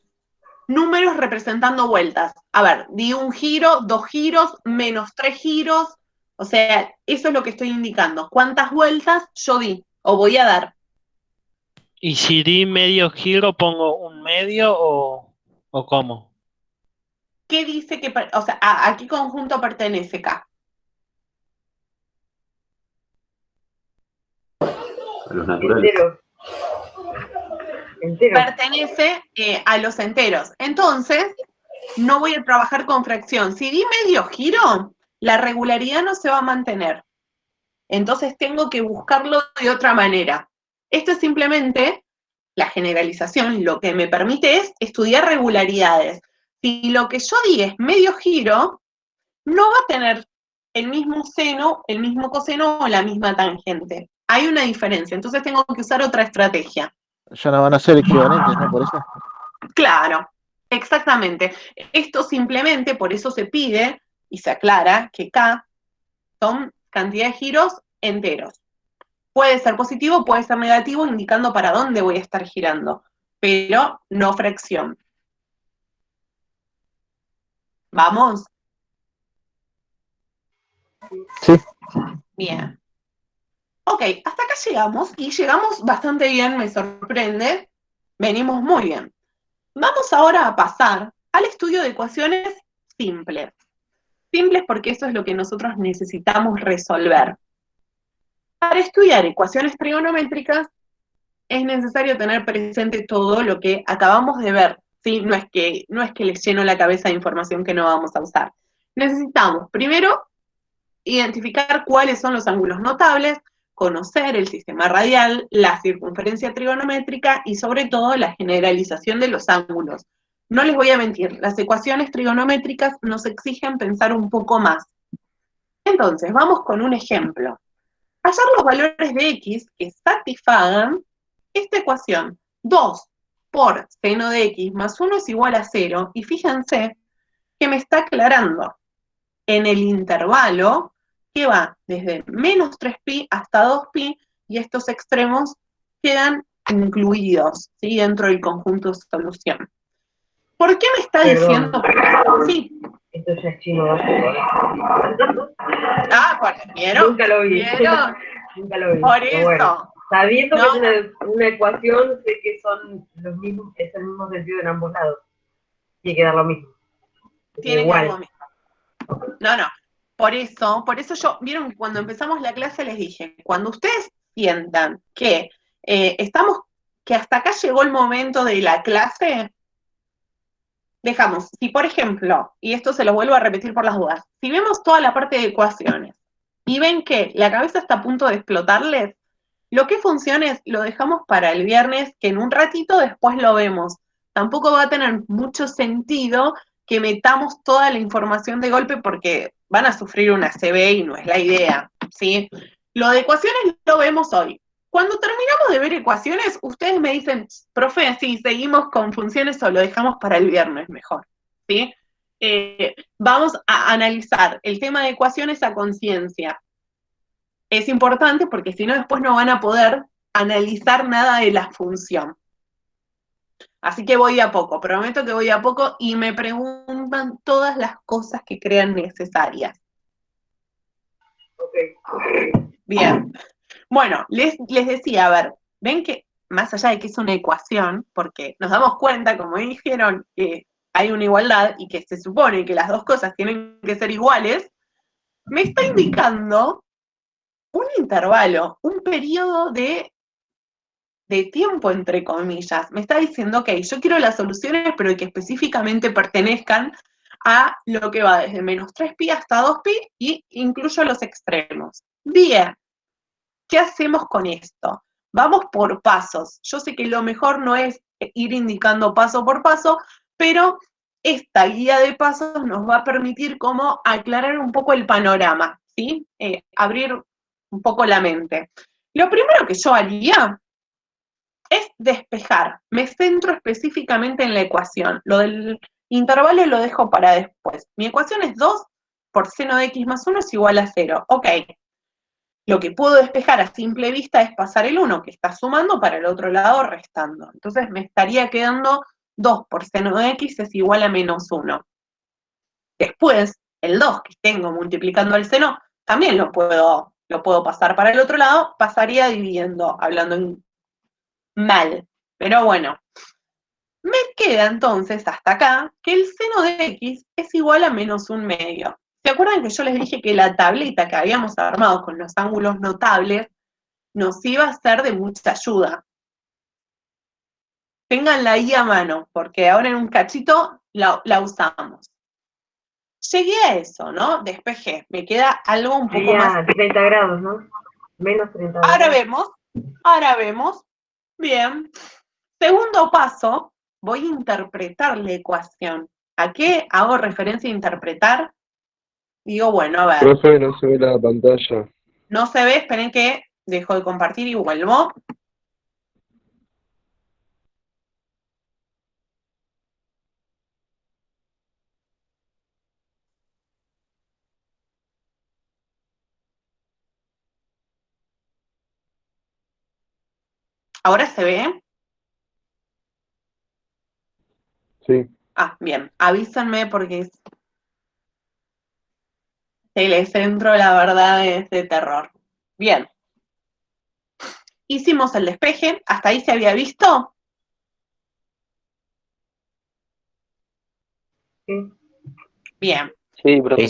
[SPEAKER 1] Números representando vueltas. A ver, di un giro, 2 giros, menos 3 giros. O sea, eso es lo que estoy indicando. ¿Cuántas vueltas yo di o voy a dar?
[SPEAKER 7] Y si di medio giro, pongo un medio o cómo.
[SPEAKER 1] ¿Qué dice que, o sea, a qué conjunto pertenece K?
[SPEAKER 3] A los naturales.
[SPEAKER 9] Entero.
[SPEAKER 1] Pertenece a los enteros. Entonces, no voy a trabajar con fracción. Si di medio giro, la regularidad no se va a mantener. Entonces tengo que buscarlo de otra manera. Esto es simplemente la generalización, lo que me permite es estudiar regularidades. Si lo que yo di es medio giro, no va a tener el mismo seno, el mismo coseno o la misma tangente. Hay una diferencia, entonces tengo que usar otra estrategia.
[SPEAKER 4] Ya no van a ser equivalentes, ¿no? Por eso.
[SPEAKER 1] Claro, exactamente. Esto simplemente, por eso se pide y se aclara que K son cantidad de giros enteros. Puede ser positivo, puede ser negativo, indicando para dónde voy a estar girando, pero no fracción. ¿Vamos?
[SPEAKER 4] Sí.
[SPEAKER 1] Bien. Ok, hasta acá llegamos, y llegamos bastante bien, me sorprende. Venimos muy bien. Vamos ahora a pasar al estudio de ecuaciones simples. Simples porque eso es lo que nosotros necesitamos resolver. Para estudiar ecuaciones trigonométricas es necesario tener presente todo lo que acabamos de ver, ¿sí? No es que les lleno la cabeza de información que no vamos a usar. Necesitamos, primero, identificar cuáles son los ángulos notables, conocer el sistema radial, la circunferencia trigonométrica y sobre todo la generalización de los ángulos. No les voy a mentir, las ecuaciones trigonométricas nos exigen pensar un poco más. Entonces, vamos con un ejemplo. Hallar los valores de x que satisfagan esta ecuación. 2 por seno de x más 1 es igual a 0, y fíjense que me está aclarando en el intervalo que va desde menos 3pi hasta 2pi, y estos extremos quedan incluidos, ¿sí? Dentro del conjunto de solución. ¿Por qué me está diciendo? Sí.
[SPEAKER 9] Esto ya es chino básico.
[SPEAKER 1] ¿Vieron?
[SPEAKER 9] Nunca lo vi.
[SPEAKER 1] ¿Vieron?
[SPEAKER 9] Nunca lo vi.
[SPEAKER 1] Por
[SPEAKER 9] Pero
[SPEAKER 1] eso.
[SPEAKER 9] bueno, sabiendo
[SPEAKER 1] No,
[SPEAKER 9] que es una ecuación, sé que son los mismos, es el mismo sentido en ambos lados. Tiene que dar lo mismo.
[SPEAKER 1] tiene que dar lo
[SPEAKER 9] Igual.
[SPEAKER 1] mismo. No. Por eso vieron que cuando empezamos la clase les dije, cuando ustedes sientan que que hasta acá llegó el momento de la clase, dejamos, si por ejemplo, y esto se lo vuelvo a repetir por las dudas, si vemos toda la parte de ecuaciones y ven que la cabeza está a punto de explotarles, lo que funcione lo dejamos para el viernes, que en un ratito después lo vemos. Tampoco va a tener mucho sentido que metamos toda la información de golpe porque van a sufrir una CB y no es la idea, ¿sí? Lo de ecuaciones lo vemos hoy. Cuando terminamos de ver ecuaciones, ustedes me dicen, profe, sí, seguimos con funciones o lo dejamos para el viernes mejor, ¿sí? Vamos a analizar el tema de ecuaciones a conciencia. Es importante porque si no después no van a poder analizar nada de la función. Así que voy a poco, prometo que voy a poco y me preguntan todas las cosas que crean necesarias. Bien. Bueno, les decía, a ver, ven que más allá de que es una ecuación, porque nos damos cuenta, como dijeron, que hay una igualdad y que se supone que las dos cosas tienen que ser iguales, me está indicando un intervalo, un periodo de tiempo, entre comillas. Me está diciendo, ok, yo quiero las soluciones, pero que específicamente pertenezcan a lo que va desde menos 3pi hasta 2pi y incluyo los extremos. Bien, ¿qué hacemos con esto? Vamos por pasos. Yo sé que lo mejor no es ir indicando paso por paso, pero esta guía de pasos nos va a permitir como aclarar un poco el panorama, ¿sí? Abrir un poco la mente. Lo primero que yo haría es despejar. Me centro específicamente en la ecuación. Lo del intervalo lo dejo para después. Mi ecuación es 2 por seno de x más 1 es igual a 0. Ok. Lo que puedo despejar a simple vista es pasar el 1, que está sumando, para el otro lado restando. Entonces me estaría quedando 2 por seno de x es igual a menos 1. Después, el 2 que tengo multiplicando el seno, también lo puedo pasar para el otro lado, pasaría dividiendo, hablando en mal. Pero bueno, me queda entonces hasta acá que el seno de x es igual a menos 1/2. ¿Se acuerdan que yo les dije que la tableta que habíamos armado con los ángulos notables nos iba a ser de mucha ayuda? Ténganla ahí a mano, porque ahora en un cachito la usamos. Llegué a eso, ¿no? Despejé. Me queda algo un poco más...
[SPEAKER 9] Sería 30 grados, ¿no? Menos 30 grados.
[SPEAKER 1] Ahora vemos. Bien. Segundo paso, voy a interpretar la ecuación. ¿A qué hago referencia a interpretar? Digo, bueno, a ver.
[SPEAKER 11] Profe, no se ve la pantalla.
[SPEAKER 1] No se ve, esperen que dejo de compartir y vuelvo. ¿Ahora se ve?
[SPEAKER 11] Sí.
[SPEAKER 1] Ah, bien. Avísenme porque el centro, la verdad, es de terror. Bien. Hicimos el despeje. ¿Hasta ahí se había visto?
[SPEAKER 9] Sí.
[SPEAKER 1] Bien.
[SPEAKER 5] Sí, profe.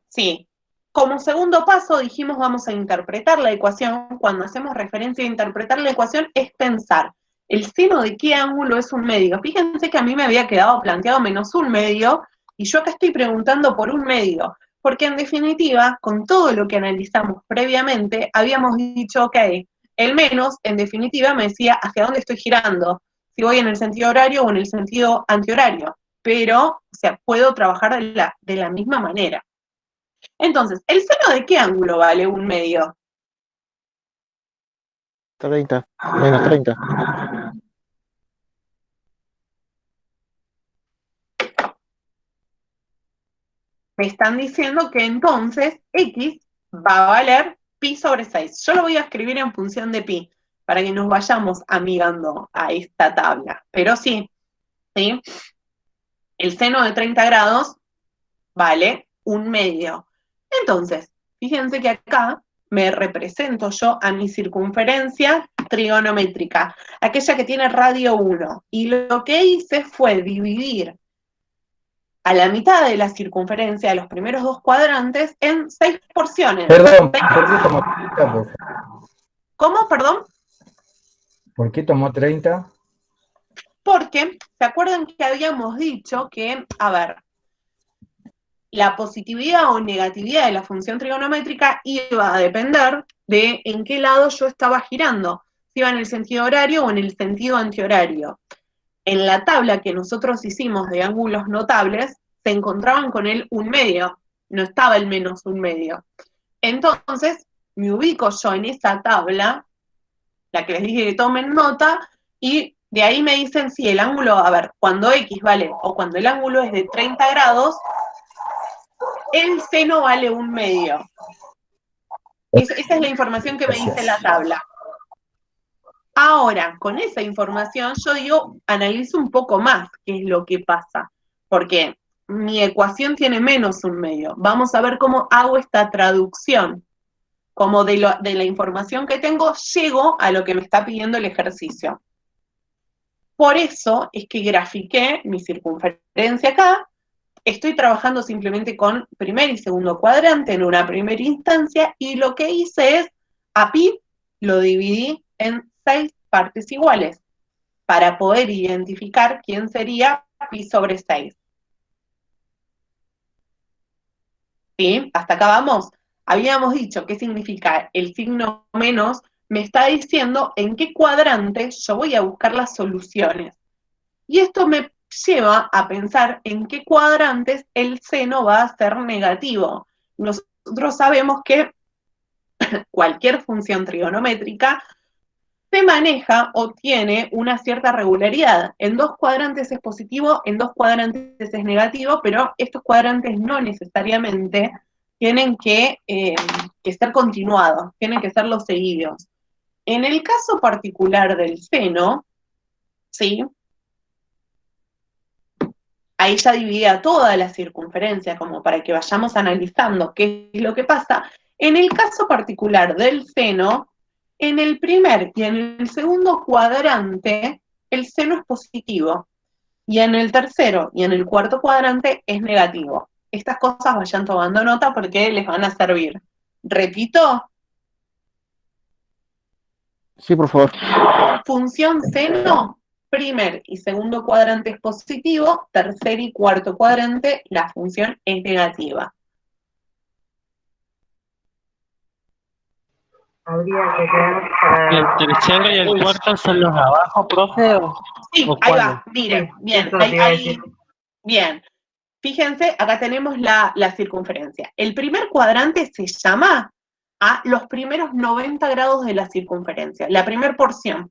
[SPEAKER 1] Sí. Como segundo paso dijimos vamos a interpretar la ecuación. Cuando hacemos referencia a interpretar la ecuación es pensar el seno de qué ángulo es 1/2. Fíjense que a mí me había quedado planteado menos 1/2 y yo acá estoy preguntando por 1/2, porque en definitiva, con todo lo que analizamos previamente, habíamos dicho, ok, el menos en definitiva me decía hacia dónde estoy girando, si voy en el sentido horario o en el sentido antihorario, pero, o sea, puedo trabajar de la misma manera. Entonces, ¿el seno de qué ángulo vale 1/2?
[SPEAKER 4] 30, menos 30.
[SPEAKER 1] Me están diciendo que entonces x va a valer pi sobre 6. Yo lo voy a escribir en función de pi, para que nos vayamos amigando a esta tabla. Pero sí, ¿sí? El seno de 30 grados vale 1/2. Entonces, fíjense que acá me represento yo a mi circunferencia trigonométrica, aquella que tiene radio 1. Y lo que hice fue dividir a la mitad de la circunferencia de los primeros dos cuadrantes en 6 porciones.
[SPEAKER 10] Perdón, ¿por qué tomó 30, por favor?
[SPEAKER 1] ¿Cómo? Perdón.
[SPEAKER 10] ¿Por qué tomó 30?
[SPEAKER 1] Porque, ¿se acuerdan que habíamos dicho que, a ver, la positividad o negatividad de la función trigonométrica iba a depender de en qué lado yo estaba girando, si iba en el sentido horario o en el sentido antihorario? En la tabla que nosotros hicimos de ángulos notables, se encontraban con el 1/2, no estaba el menos 1/2. Entonces, me ubico yo en esa tabla, la que les dije que tomen nota, y de ahí me dicen si el ángulo, a ver, cuando x vale, o cuando el ángulo es de 30 grados, el seno vale 1/2. Esa es la información que me dice la tabla. Ahora, con esa información, yo digo, analizo un poco más qué es lo que pasa, porque mi ecuación tiene menos un medio. Vamos a ver cómo hago esta traducción. Como de la información que tengo, llego a lo que me está pidiendo el ejercicio. Por eso es que grafiqué mi circunferencia acá. Estoy trabajando simplemente con primer y segundo cuadrante en una primera instancia, y lo que hice es, a pi lo dividí en 6 partes iguales, para poder identificar quién sería pi sobre 6. ¿Sí? Hasta acá vamos. Habíamos dicho qué significa el signo menos, me está diciendo en qué cuadrante yo voy a buscar las soluciones. Y esto me lleva a pensar en qué cuadrantes el seno va a ser negativo. Nosotros sabemos que cualquier función trigonométrica se maneja o tiene una cierta regularidad. En 2 cuadrantes es positivo, en 2 cuadrantes es negativo, pero estos cuadrantes no necesariamente tienen que ser continuados, tienen que ser los seguidos. En el caso particular del seno, ¿sí? Ahí ya dividía toda la circunferencia, como para que vayamos analizando qué es lo que pasa. En el caso particular del seno, en el primer y en el segundo cuadrante, el seno es positivo, y en el tercero y en el cuarto cuadrante es negativo. Estas cosas vayan tomando nota porque les van a servir. Repito,
[SPEAKER 4] Sí, por favor.
[SPEAKER 1] función seno, primer y segundo cuadrante es positivo, tercer y cuarto cuadrante la función es negativa.
[SPEAKER 9] Habría que quedar para...
[SPEAKER 7] ¿Y el tercero y el cuarto son los de abajo, profe?
[SPEAKER 1] Sí,
[SPEAKER 7] ¿O
[SPEAKER 1] ahí
[SPEAKER 7] cuáles?
[SPEAKER 1] va, miren,
[SPEAKER 9] Sí,
[SPEAKER 1] bien,
[SPEAKER 9] eso te iba a decir.
[SPEAKER 1] bien. Fíjense, acá tenemos la circunferencia. El primer cuadrante se llama a los primeros 90 grados de la circunferencia, la primera porción.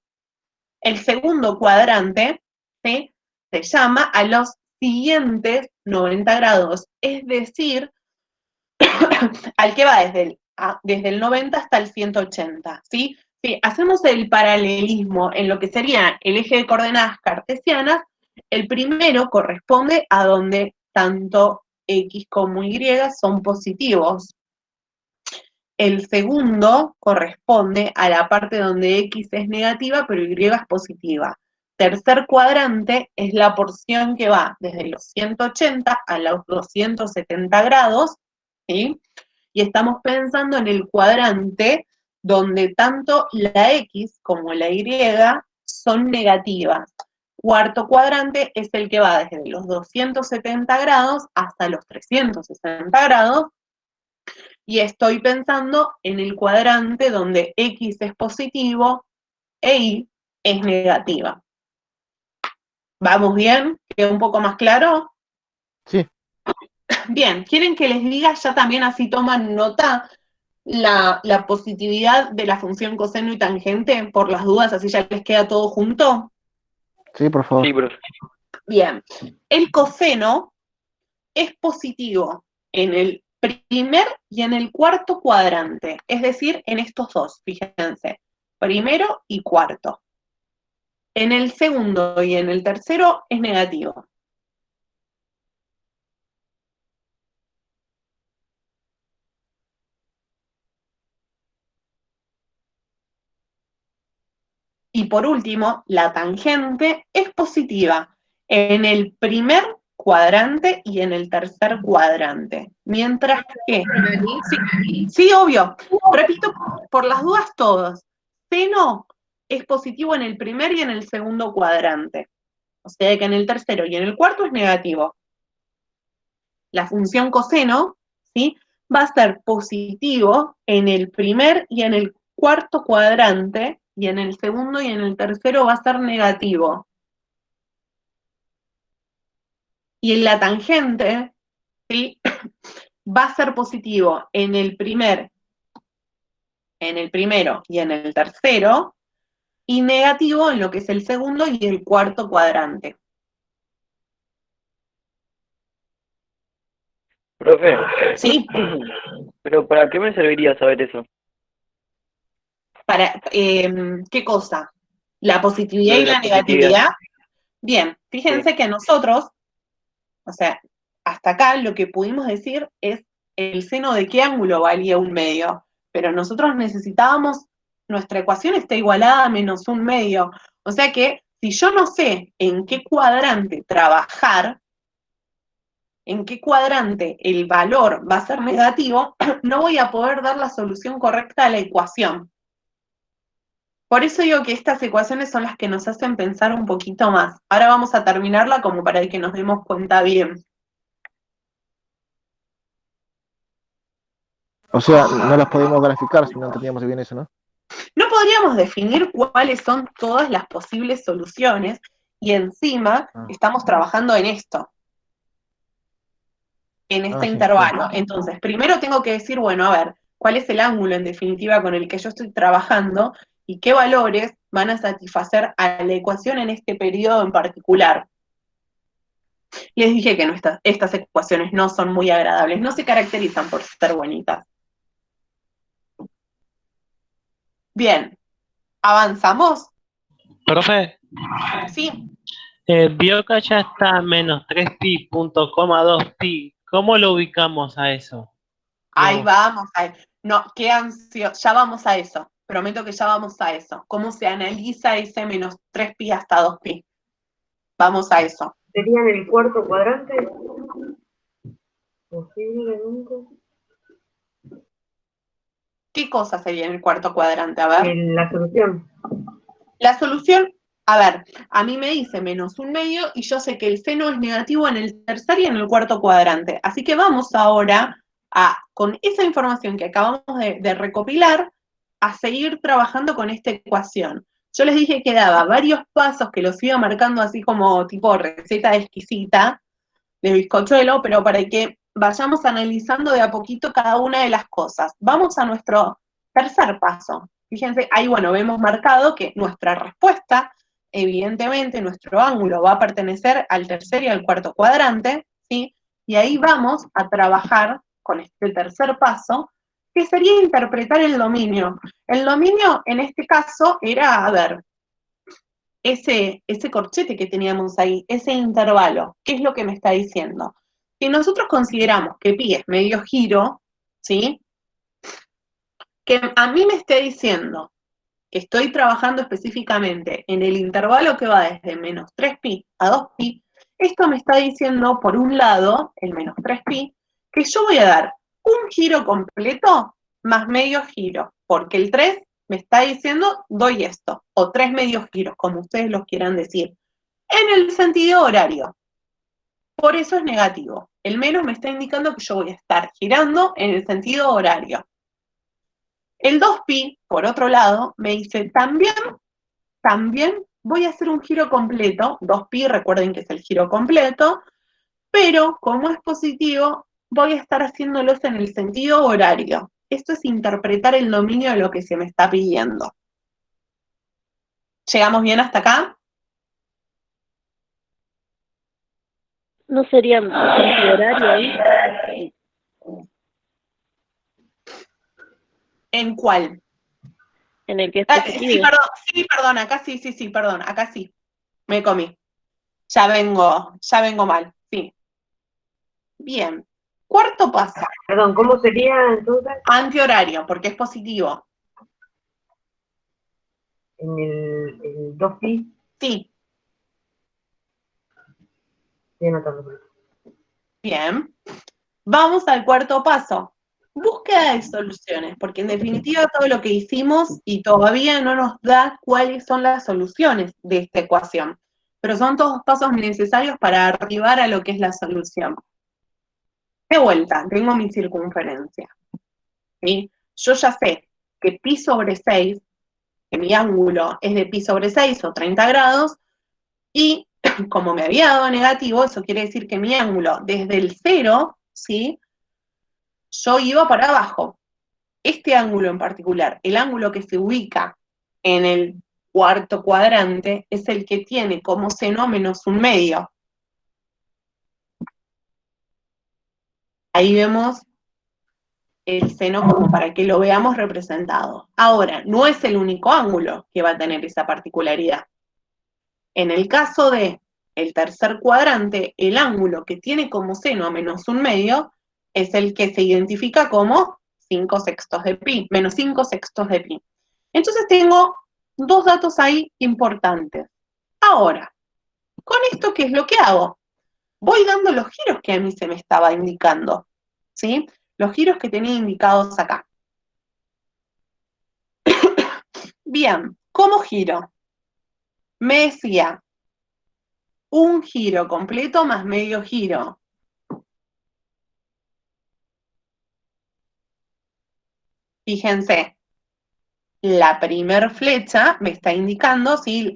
[SPEAKER 1] El segundo cuadrante, ¿sí?, se llama a los siguientes 90 grados, es decir, al que va desde el 90 hasta el 180, ¿sí? Si hacemos el paralelismo en lo que sería el eje de coordenadas cartesianas, el primero corresponde a donde tanto X como Y son positivos. El segundo corresponde a la parte donde X es negativa, pero Y es positiva. Tercer cuadrante es la porción que va desde los 180 a los 270 grados, ¿sí? Y estamos pensando en el cuadrante donde tanto la X como la Y son negativas. Cuarto cuadrante es el que va desde los 270 grados hasta los 360 grados, y estoy pensando en el cuadrante donde X es positivo e Y es negativa. ¿Vamos bien? ¿Queda un poco más claro?
[SPEAKER 4] Sí.
[SPEAKER 1] Bien, ¿quieren que les diga ya también, así toman nota, la positividad de la función coseno y tangente, por las dudas, así ya les queda todo junto?
[SPEAKER 4] Sí, por favor.
[SPEAKER 12] Sí, profe.
[SPEAKER 1] Bien, el coseno es positivo en el primer y en el cuarto cuadrante, es decir, en estos dos, fíjense, primero y cuarto. En el segundo y en el tercero es negativo. Y por último, la tangente es positiva en el primer cuadrante y en el tercer cuadrante. Mientras que, sí, obvio, repito por las dudas todos, seno es positivo en el primer y en el segundo cuadrante. O sea que en el tercero y en el cuarto es negativo. La función coseno, ¿sí?, va a ser positivo en el primer y en el cuarto cuadrante, y en el segundo y en el tercero va a ser negativo. Y en la tangente, ¿sí?, va a ser positivo en el primero y en el tercero, y negativo en lo que es el segundo y el cuarto cuadrante.
[SPEAKER 12] Profe.
[SPEAKER 1] Sí.
[SPEAKER 12] Pero ¿para qué me serviría saber eso?
[SPEAKER 1] ¿Para qué cosa? La positividad
[SPEAKER 12] Lo
[SPEAKER 1] y
[SPEAKER 12] de la
[SPEAKER 1] la
[SPEAKER 12] positividad.
[SPEAKER 1] negatividad. Bien, fíjense que nosotros, o sea, hasta acá lo que pudimos decir es el seno de qué ángulo valía un medio, pero nosotros necesitábamos, nuestra ecuación está igualada a menos un medio, o sea que si yo no sé en qué cuadrante trabajar, en qué cuadrante el valor va a ser negativo, no voy a poder dar la solución correcta a la ecuación. Por eso digo que estas ecuaciones son las que nos hacen pensar un poquito más. Ahora vamos a terminarla como para que nos demos cuenta bien.
[SPEAKER 4] O sea, no las podemos graficar si no entendíamos bien eso, ¿no?
[SPEAKER 1] No podríamos definir cuáles son todas las posibles soluciones y encima estamos trabajando en esto, en este
[SPEAKER 4] Sí,
[SPEAKER 1] intervalo. Entonces, primero tengo que decir, bueno, a ver, ¿cuál es el ángulo en definitiva con el que yo estoy trabajando y qué valores van a satisfacer a la ecuación en este periodo en particular? Les dije que estas ecuaciones no son muy agradables, no se caracterizan por ser bonitas. Bien, ¿avanzamos?
[SPEAKER 7] Profe,
[SPEAKER 1] Sí.
[SPEAKER 7] vio que ya está menos 3pi, punto coma 2pi. ¿Cómo lo ubicamos a eso?
[SPEAKER 1] Ahí vamos, no, qué ansioso, ya vamos a eso, prometo que ya vamos a eso. ¿Cómo se analiza ese menos 3pi hasta 2pi? Vamos a eso.
[SPEAKER 9] ¿Sería en el cuarto cuadrante? Posiblemente.
[SPEAKER 1] ¿Qué cosa sería en el cuarto cuadrante? A ver.
[SPEAKER 9] La solución.
[SPEAKER 1] La solución, a ver, a mí me dice menos un medio y yo sé que el seno es negativo en el tercer y en el cuarto cuadrante. Así que vamos ahora con esa información que acabamos de recopilar, a seguir trabajando con esta ecuación. Yo les dije que daba varios pasos que los iba marcando así como tipo receta exquisita de bizcochuelo, pero para que vayamos analizando de a poquito cada una de las cosas. Vamos a nuestro tercer paso. Fíjense, ahí bueno, vemos marcado que nuestra respuesta, evidentemente, nuestro ángulo va a pertenecer al tercer y al cuarto cuadrante, ¿sí? Y ahí vamos a trabajar con este tercer paso, que sería interpretar el dominio. El dominio, en este caso, era, a ver, ese corchete que teníamos ahí, ese intervalo, ¿qué es lo que me está diciendo? Si nosotros consideramos que pi es medio giro, ¿sí? Que a mí me esté diciendo que estoy trabajando específicamente en el intervalo que va desde menos 3pi a 2pi, esto me está diciendo, por un lado, el menos 3pi, que yo voy a dar un giro completo más medio giro, porque el 3 me está diciendo, doy esto, o 3 medios giros, como ustedes los quieran decir, en el sentido horario. Por eso es negativo. El menos me está indicando que yo voy a estar girando en el sentido horario. El 2pi, por otro lado, me dice también voy a hacer un giro completo, 2pi, recuerden que es el giro completo, pero como es positivo, voy a estar haciéndolos en el sentido horario. Esto es interpretar el dominio de lo que se me está pidiendo. ¿Llegamos bien hasta acá?
[SPEAKER 6] ¿No sería antihorario ahí?
[SPEAKER 1] ¿En cuál?
[SPEAKER 6] En el que es positivo.
[SPEAKER 1] Perdón, acá sí, perdón, acá sí. Me comí. Ya vengo mal, sí. Bien. Cuarto paso.
[SPEAKER 9] Perdón, ¿cómo sería entonces?
[SPEAKER 1] Antihorario, porque es positivo.
[SPEAKER 9] En el 2pi.
[SPEAKER 1] Sí.
[SPEAKER 9] Estoy anotando.
[SPEAKER 1] Bien. Vamos al cuarto paso. Búsqueda de soluciones, porque en definitiva todo lo que hicimos y todavía no nos da cuáles son las soluciones de esta ecuación. Pero son todos pasos necesarios para arribar a lo que es la solución. De vuelta, tengo mi circunferencia. ¿Sí? Yo ya sé que pi sobre 6, que mi ángulo es de pi sobre 6 o 30 grados, y como me había dado negativo, eso quiere decir que mi ángulo desde el 0, ¿sí? Yo iba para abajo. Este ángulo en particular, el ángulo que se ubica en el cuarto cuadrante, es el que tiene como seno menos un medio. Ahí vemos el seno como para que lo veamos representado. Ahora, no es el único ángulo que va a tener esa particularidad. En el caso de el tercer cuadrante, el ángulo que tiene como seno a -1/2 es el que se identifica como 5 sextos de pi, menos 5 sextos de pi. Entonces tengo dos datos ahí importantes. Ahora, con esto, ¿qué es lo que hago? Voy dando los giros que a mí se me estaba indicando, ¿sí? Los giros que tenía indicados acá. Bien, ¿cómo giro? Me decía, un giro completo más medio giro. Fíjense, la primer flecha me está indicando, ¿sí?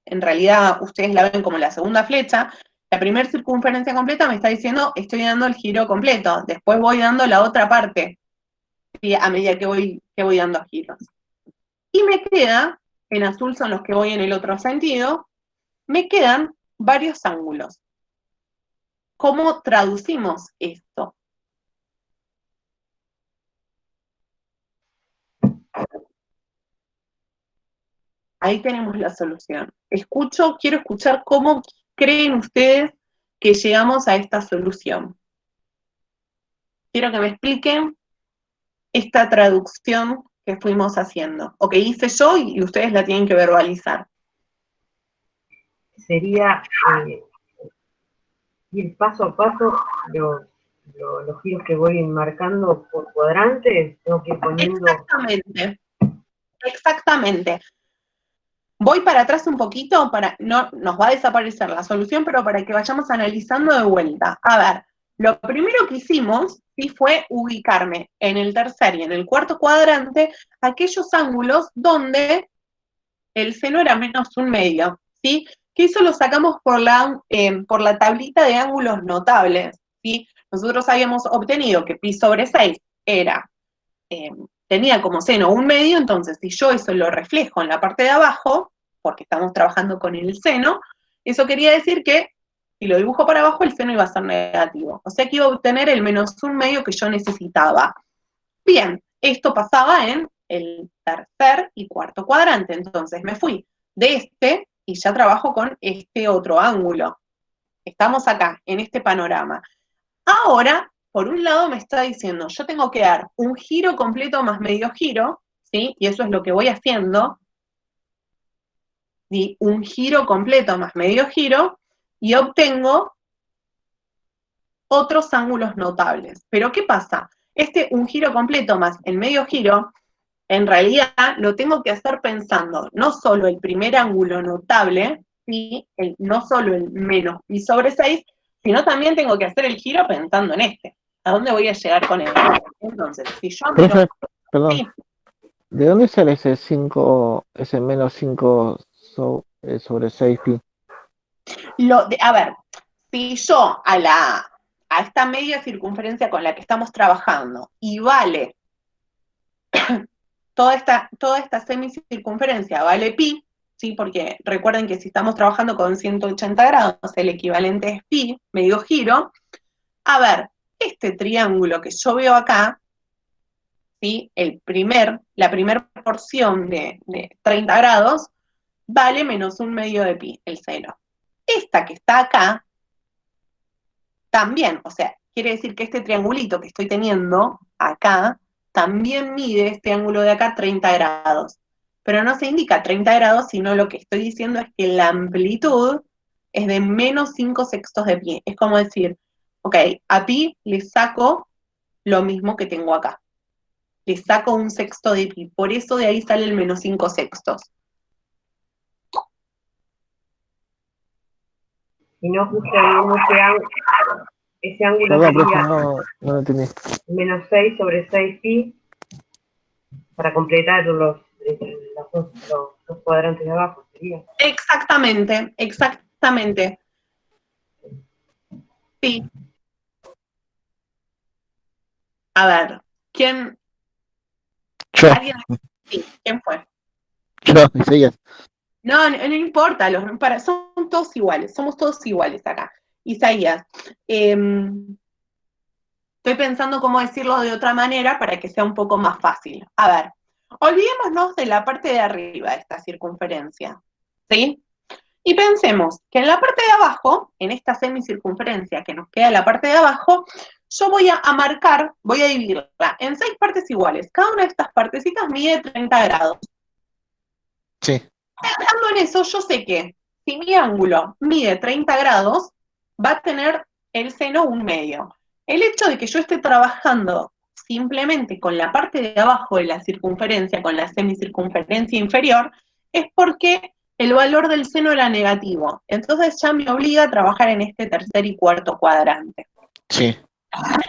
[SPEAKER 1] En realidad ustedes la ven como la segunda flecha, la primera circunferencia completa me está diciendo, estoy dando el giro completo, después voy dando la otra parte, ¿sí? A medida que voy dando giros. Y me queda, en azul son los que voy en el otro sentido, me quedan varios ángulos. ¿Cómo traducimos esto? Ahí tenemos la solución. Quiero escuchar cómo creen ustedes que llegamos a esta solución. Quiero que me expliquen esta traducción que fuimos haciendo, o que hice yo y ustedes la tienen que verbalizar.
[SPEAKER 9] Sería ir paso a paso los giros que voy marcando por cuadrante, tengo que ir poniendo...
[SPEAKER 1] Exactamente. Voy para atrás un poquito, no nos va a desaparecer la solución, pero para que vayamos analizando de vuelta. A ver, lo primero que hicimos, sí, fue ubicarme en el tercer y en el cuarto cuadrante aquellos ángulos donde el seno era -1/2, ¿sí? Que eso lo sacamos por la tablita de ángulos notables, ¿sí? Nosotros habíamos obtenido que pi/6 era, tenía como seno 1/2, entonces si yo eso lo reflejo en la parte de abajo, porque estamos trabajando con el seno, eso quería decir que si lo dibujo para abajo el seno iba a ser negativo, o sea que iba a obtener el -1/2 que yo necesitaba. Bien, esto pasaba en el tercer y cuarto cuadrante, entonces me fui de este y ya trabajo con este otro ángulo. Estamos acá, en este panorama. Ahora, por un lado me está diciendo, yo tengo que dar un giro completo más medio giro, ¿sí? Y eso es lo que voy haciendo. Di un giro completo más medio giro y obtengo otros ángulos notables. Pero ¿qué pasa? Un giro completo más el medio giro, en realidad lo tengo que hacer pensando no solo el primer ángulo notable, ¿sí? No solo el menos pi/6, sino también tengo que hacer el giro pensando en este. ¿A dónde voy a llegar con él? Entonces, si yo
[SPEAKER 4] Profe, perdón,
[SPEAKER 1] sí,
[SPEAKER 4] ¿de dónde sale ese 5, ese -5 sobre 6 pi?
[SPEAKER 1] a ver, si yo a esta media circunferencia con la que estamos trabajando y vale toda esta semicircunferencia vale pi, ¿sí? Porque recuerden que si estamos trabajando con 180 grados, el equivalente es pi, medio giro. A ver, este triángulo que yo veo acá, ¿sí? La primera porción de 30 grados, vale -1/2 de pi, el seno. Esta que está acá, también, o sea, quiere decir que este triangulito que estoy teniendo acá, también mide este ángulo de acá 30 grados. Pero no se indica 30 grados, sino lo que estoy diciendo es que la amplitud es de -5 sextos de pi. Es como decir, ok, a pi le saco lo mismo que tengo acá. Le saco 1 sexto de pi. Por eso de ahí sale el -5 sextos.
[SPEAKER 9] Si no puse algún ese ángulo
[SPEAKER 4] Perdón, profe,
[SPEAKER 9] sería
[SPEAKER 4] no lo entendí.
[SPEAKER 9] -6 sobre 6 pi para completar los cuadrantes de abajo, sería.
[SPEAKER 1] Exactamente, exactamente. Sí. A ver, ¿quién?
[SPEAKER 4] Yo.
[SPEAKER 1] ¿Alguien? Sí, ¿quién fue?
[SPEAKER 4] Yo, Isaías.
[SPEAKER 1] No, no importa, son todos iguales, somos todos iguales acá. Isaías, estoy Estoy pensando cómo decirlo de otra manera para que sea un poco más fácil. A ver, olvidémonos de la parte de arriba de esta circunferencia, ¿sí? Y pensemos que en la parte de abajo, en esta semicircunferencia que nos queda en la parte de abajo, yo voy a marcar, voy a dividirla en 6 partes iguales. Cada una de estas partecitas mide 30 grados.
[SPEAKER 4] Sí.
[SPEAKER 1] Pensando en eso, yo sé que si mi ángulo mide 30 grados, va a tener el seno 1/2. El hecho de que yo esté trabajando simplemente con la parte de abajo de la circunferencia, con la semicircunferencia inferior, es porque el valor del seno era negativo. Entonces ya me obliga a trabajar en este tercer y cuarto cuadrante.
[SPEAKER 4] Sí.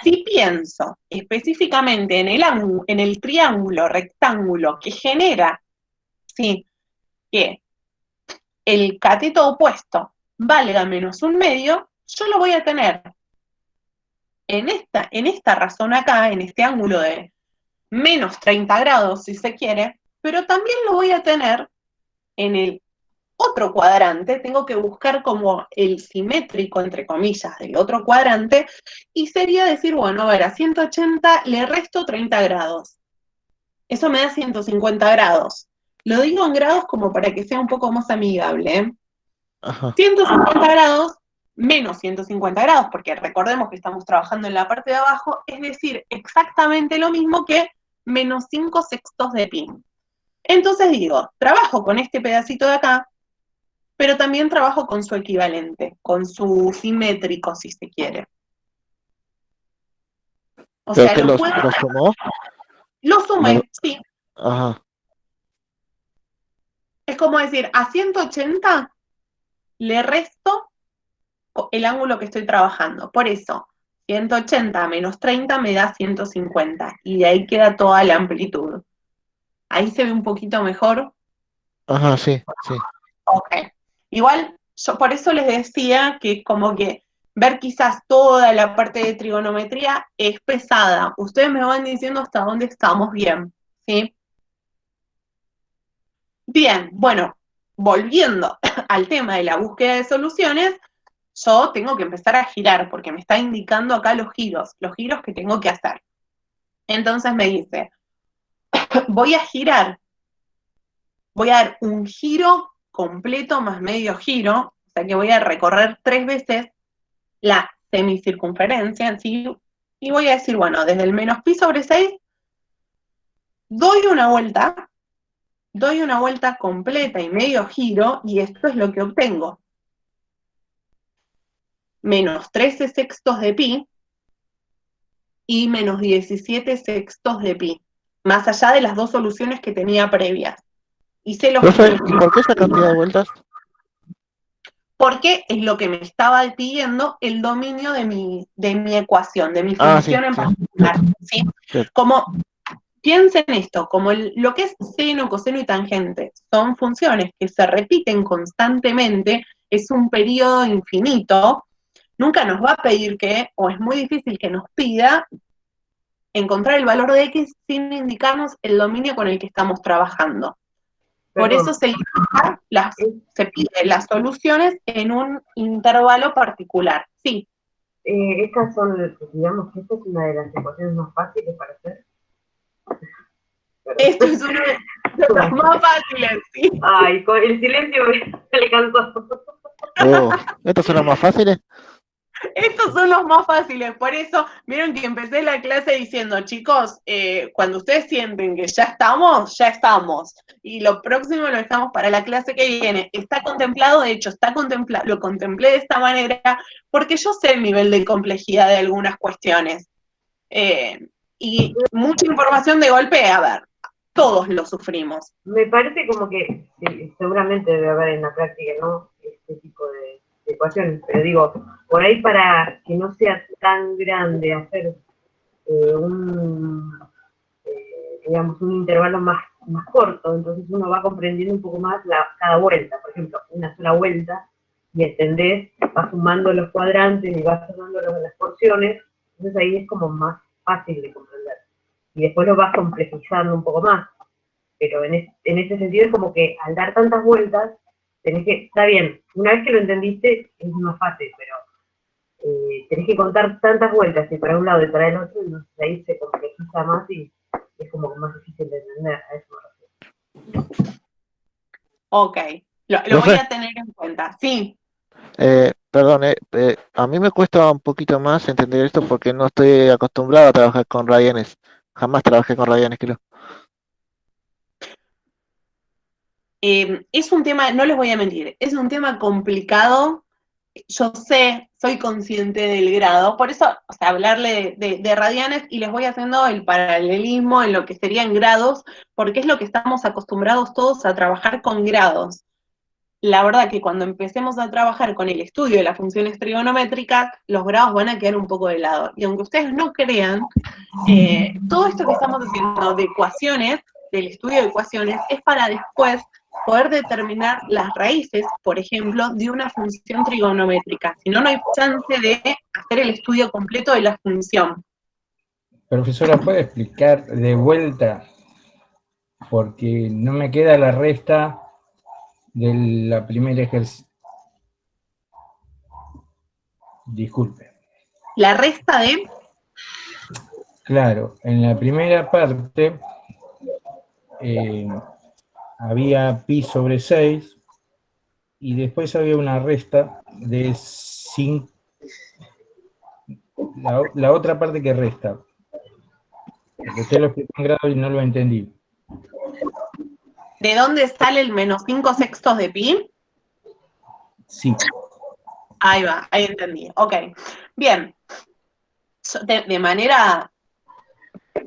[SPEAKER 1] Si pienso específicamente en el triángulo rectángulo que genera, sí, que el cateto opuesto valga menos 1/2, yo lo voy a tener en esta razón acá, en este ángulo de menos 30 grados, si se quiere, pero también lo voy a tener en el otro cuadrante. Tengo que buscar como el simétrico, entre comillas, del otro cuadrante, y sería decir, bueno, a ver, a 180 le resto 30 grados. Eso me da 150 grados. Lo digo en grados como para que sea un poco más amigable, ¿eh?
[SPEAKER 4] Ajá.
[SPEAKER 1] 150 grados menos 150 grados, porque recordemos que estamos trabajando en la parte de abajo, es decir, exactamente lo mismo que menos 5/6 de pi. Entonces digo, trabajo con este pedacito de acá, pero también trabajo con su equivalente, con su simétrico, si se quiere. O
[SPEAKER 4] ¿Pero
[SPEAKER 1] sea,
[SPEAKER 4] usted
[SPEAKER 1] lo puedo...
[SPEAKER 4] lo sumó?
[SPEAKER 1] Lo sumé, sí.
[SPEAKER 4] Ajá.
[SPEAKER 1] Es como decir, a 180 le resto el ángulo que estoy trabajando. Por eso, 180 menos 30 me da 150. Y de ahí queda toda la amplitud. Ahí se ve un poquito mejor.
[SPEAKER 4] Ajá, sí, sí.
[SPEAKER 1] Ok. Igual, yo por eso les decía que como que ver quizás toda la parte de trigonometría es pesada. Ustedes me van diciendo hasta dónde estamos bien, ¿sí? Bien, bueno, volviendo al tema de la búsqueda de soluciones, yo tengo que empezar a girar porque me está indicando acá los giros que tengo que hacer. Entonces me dice, voy a girar, voy a dar un giro completo más medio giro, o sea que voy a recorrer 3 veces la semicircunferencia en sí, y voy a decir, bueno, desde el menos pi sobre 6, doy una vuelta completa y medio giro, y esto es lo que obtengo. Menos 13/6 de pi y menos 17/6 de pi, más allá de las 2 soluciones que tenía previas. Hice los
[SPEAKER 4] Profe, ¿y por qué esa cantidad de vueltas?
[SPEAKER 1] Porque es lo que me estaba pidiendo el dominio de mi ecuación, de mi
[SPEAKER 4] Ah, sí,
[SPEAKER 1] función en
[SPEAKER 4] sí.
[SPEAKER 1] particular, ¿sí?
[SPEAKER 4] Cierto.
[SPEAKER 1] Como, piensen esto, como lo que es seno, coseno y tangente, son funciones que se repiten constantemente, es un periodo infinito, nunca nos va a pedir o es muy difícil que nos pida encontrar el valor de x sin indicarnos el dominio con el que estamos trabajando. Por
[SPEAKER 9] Perdón.
[SPEAKER 1] eso se piden las soluciones en un intervalo particular. Sí.
[SPEAKER 9] Estas son, digamos que esta es una de las ecuaciones más fáciles para hacer.
[SPEAKER 1] Esto es uno de los más fáciles, sí.
[SPEAKER 9] Ay, con el silencio me alcanzó.
[SPEAKER 4] Oh, ¿estas son las más fáciles?
[SPEAKER 1] Estos son los más fáciles, por eso, vieron que empecé la clase diciendo, chicos, cuando ustedes sienten que ya estamos, y lo próximo lo dejamos para la clase que viene. Está contemplado, de hecho, lo contemplé de esta manera, porque yo sé el nivel de complejidad de algunas cuestiones, y mucha información de golpe, a ver, todos lo sufrimos.
[SPEAKER 9] Me parece como que sí, seguramente debe haber en la práctica, ¿no? Este tipo de ecuaciones, pero digo, por ahí para que no sea tan grande hacer digamos, un intervalo más corto, entonces uno va comprendiendo un poco más cada vuelta, por ejemplo, una sola vuelta, y entendés, vas sumando los cuadrantes y vas sumando las porciones, entonces ahí es como más fácil de comprender. Y después lo vas complejizando un poco más. Pero en ese sentido es como que al dar tantas vueltas, tenés que, está bien, una vez que lo entendiste es más fácil, pero tenés que contar tantas vueltas y para un lado y para el otro, entonces ahí se complejiza más y es como más difícil de entender. A eso me refiero.
[SPEAKER 1] Ok, lo voy a tener en cuenta. Sí,
[SPEAKER 4] Perdón, a mí me cuesta un poquito más entender esto porque no estoy acostumbrado a trabajar con Radianes. Jamás trabajé con Radianes, creo.
[SPEAKER 1] es un tema, no les voy a mentir, es un tema complicado. Yo sé, soy consciente del grado, por eso, o sea, hablarle de radianes y les voy haciendo el paralelismo en lo que serían grados, porque es lo que estamos acostumbrados todos a trabajar con grados. La verdad que cuando empecemos a trabajar con el estudio de las funciones trigonométricas, los grados van a quedar un poco de lado. Y aunque ustedes no crean, todo esto que estamos haciendo de ecuaciones, del estudio de ecuaciones, es para después poder determinar las raíces, por ejemplo, de una función trigonométrica. Si no, no hay chance de hacer el estudio completo de la función.
[SPEAKER 10] Profesora, ¿puede explicar de vuelta? Porque no me queda la resta de la primera ejercicio. Disculpe.
[SPEAKER 1] La resta de...
[SPEAKER 10] Claro, en la primera parte había pi sobre 6 y después había una resta de 5. La otra parte que resta. Porque usted lo explicó en grado y no lo entendí.
[SPEAKER 1] ¿De dónde sale el menos 5 sextos de pi?
[SPEAKER 10] Sí.
[SPEAKER 1] Ahí va, ahí entendí. Ok. Bien. De manera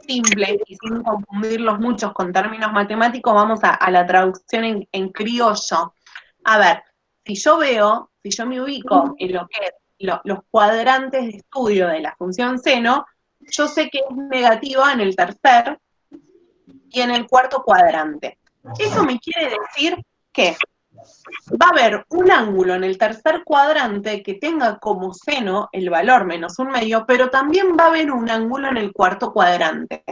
[SPEAKER 1] simple y sin confundirlos muchos con términos matemáticos, vamos a la traducción en criollo. A ver, si yo me ubico en lo que es los cuadrantes de estudio de la función seno, yo sé que es negativa en el tercer y en el cuarto cuadrante. Eso me quiere decir que va a haber un ángulo en el tercer cuadrante que tenga como seno el valor menos 1/2, pero también va a haber un ángulo en el cuarto cuadrante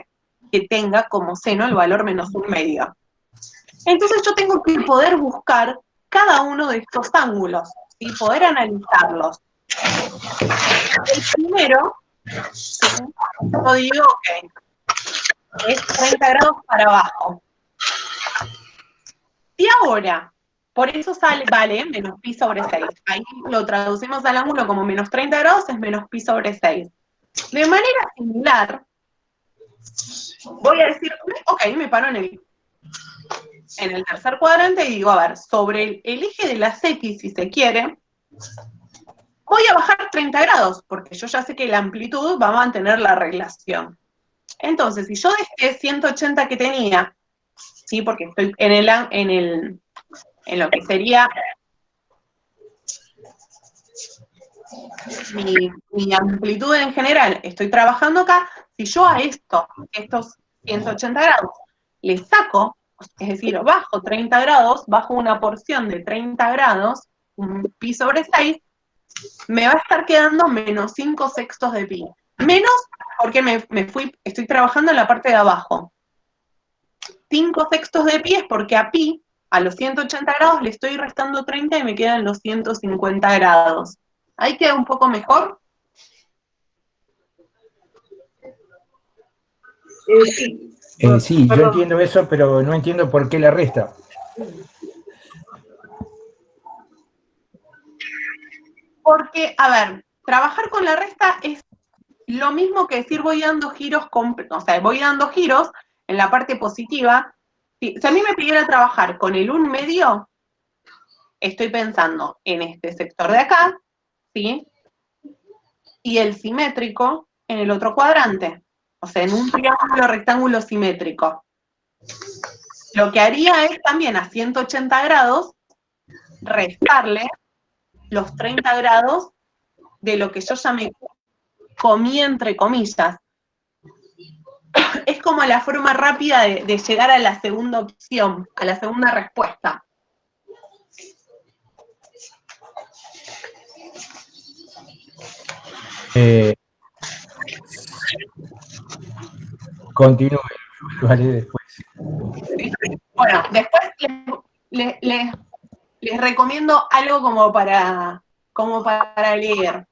[SPEAKER 1] que tenga como seno el valor menos 1/2. Entonces yo tengo que poder buscar cada uno de estos ángulos y poder analizarlos. El primero, yo digo, ok, es 30 grados para abajo. Y ahora, por eso vale menos pi sobre 6. Ahí lo traducimos al ángulo como menos 30 grados es menos pi sobre 6. De manera similar, voy a decir, ok, me paro en el tercer cuadrante y digo, a ver, sobre el eje de las X, si se quiere, voy a bajar 30 grados, porque yo ya sé que la amplitud va a mantener la relación. Entonces, si yo de este 180 que tenía, ¿sí? Porque estoy en lo que sería mi amplitud en general, estoy trabajando acá, si yo a estos 180 grados le saco, es decir, bajo 30 grados, bajo una porción de 30 grados, un pi sobre 6, me va a estar quedando menos 5 sextos de pi. Menos porque estoy trabajando en la parte de abajo. 5 sextos de pi es porque a pi, a los 180 grados, le estoy restando 30 y me quedan los 150 grados. ¿Ahí queda un poco mejor?
[SPEAKER 9] Sí.
[SPEAKER 10] Sí, yo entiendo eso, pero no entiendo por qué la resta.
[SPEAKER 1] Porque, a ver, trabajar con la resta es lo mismo que decir voy dando giros, o sea, voy dando giros en la parte positiva. Si a mí me pidiera trabajar con el 1/2, estoy pensando en este sector de acá, ¿sí? Y el simétrico en el otro cuadrante. O sea, en un triángulo rectángulo simétrico. Lo que haría es también a 180 grados restarle los 30 grados de lo que yo ya me comí entre comillas. Es como la forma rápida de llegar a la segunda opción, a la segunda respuesta.
[SPEAKER 10] Continúe, lo haré después.
[SPEAKER 1] Bueno, después les recomiendo algo como para leer.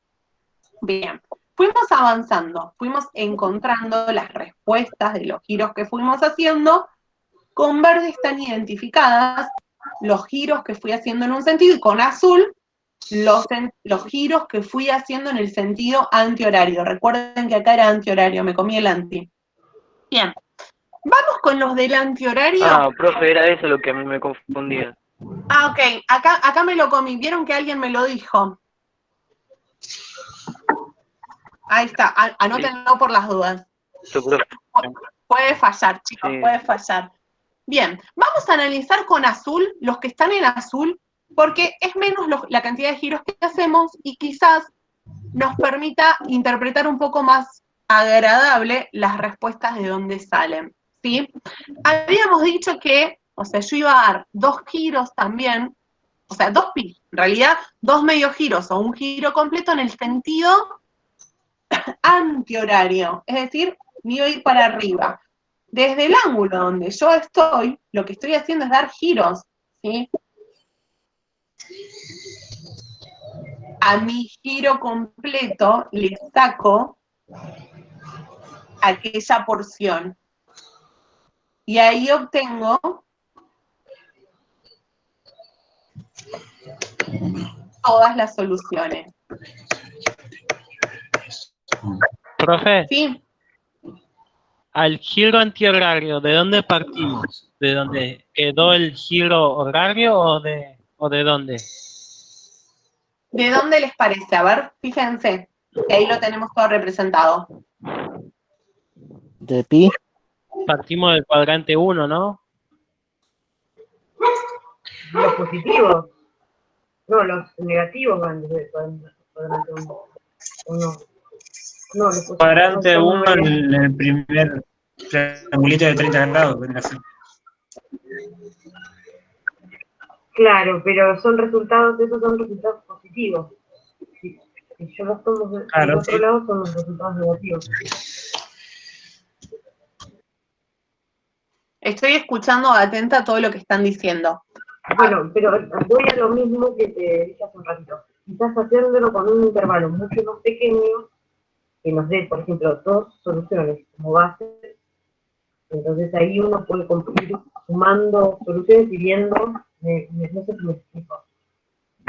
[SPEAKER 1] Bien, fuimos avanzando, fuimos encontrando las respuestas de los giros que fuimos haciendo. Con verde están identificadas los giros que fui haciendo en un sentido y con azul los giros que fui haciendo en el sentido antihorario. Recuerden que acá era antihorario, me comí el anti. Bien, vamos con los del antihorario.
[SPEAKER 12] Ah, profe, era eso lo que a mí me confundía.
[SPEAKER 1] Ah, ok, acá me lo comí, vieron que alguien me lo dijo. Ahí está, anótenlo por las dudas.
[SPEAKER 12] Yo, profe.
[SPEAKER 1] Puede fallar, chicos,
[SPEAKER 12] Sí.
[SPEAKER 1] puede fallar. Bien, vamos a analizar con azul, los que están en azul, porque es menos la cantidad de giros que hacemos y quizás nos permita interpretar un poco más agradable las respuestas de dónde salen, ¿sí? Habíamos dicho que, o sea, yo iba a dar 2 giros también, o sea, 2 pi, en realidad 2 medio giros o un giro completo en el sentido antihorario, es decir, me iba a ir para arriba. Desde el ángulo donde yo estoy, lo que estoy haciendo es dar giros, ¿sí? A mi giro completo le saco aquella porción. Y ahí obtengo todas las soluciones.
[SPEAKER 7] Profe,
[SPEAKER 1] ¿Sí?
[SPEAKER 7] al giro antihorario, ¿de dónde partimos? ¿De dónde quedó el giro horario o de dónde?
[SPEAKER 1] ¿De dónde les parece? A ver, fíjense, que ahí lo tenemos todo representado.
[SPEAKER 4] De pi.
[SPEAKER 7] Partimos del cuadrante 1, ¿no?
[SPEAKER 9] Los positivos. No, los negativos van desde el cuadrante 1. No, los positivos
[SPEAKER 13] Cuadrante
[SPEAKER 9] son
[SPEAKER 13] 1
[SPEAKER 9] 9.
[SPEAKER 13] en el primer triangulito de 30 grados. vendría a ser.
[SPEAKER 9] Claro, pero son resultados, esos son resultados positivos. Si yo los tomo del
[SPEAKER 13] Claro,
[SPEAKER 9] otro
[SPEAKER 13] sí.
[SPEAKER 9] lado, son los resultados negativos.
[SPEAKER 1] Estoy escuchando atenta todo lo que están diciendo.
[SPEAKER 9] Bueno, pero voy a lo mismo que te dije hace un ratito. Quizás haciéndolo con un intervalo mucho más pequeño, que nos dé, por ejemplo, 2 soluciones como base. Entonces ahí uno puede ir sumando soluciones y viendo, no sé si me explico.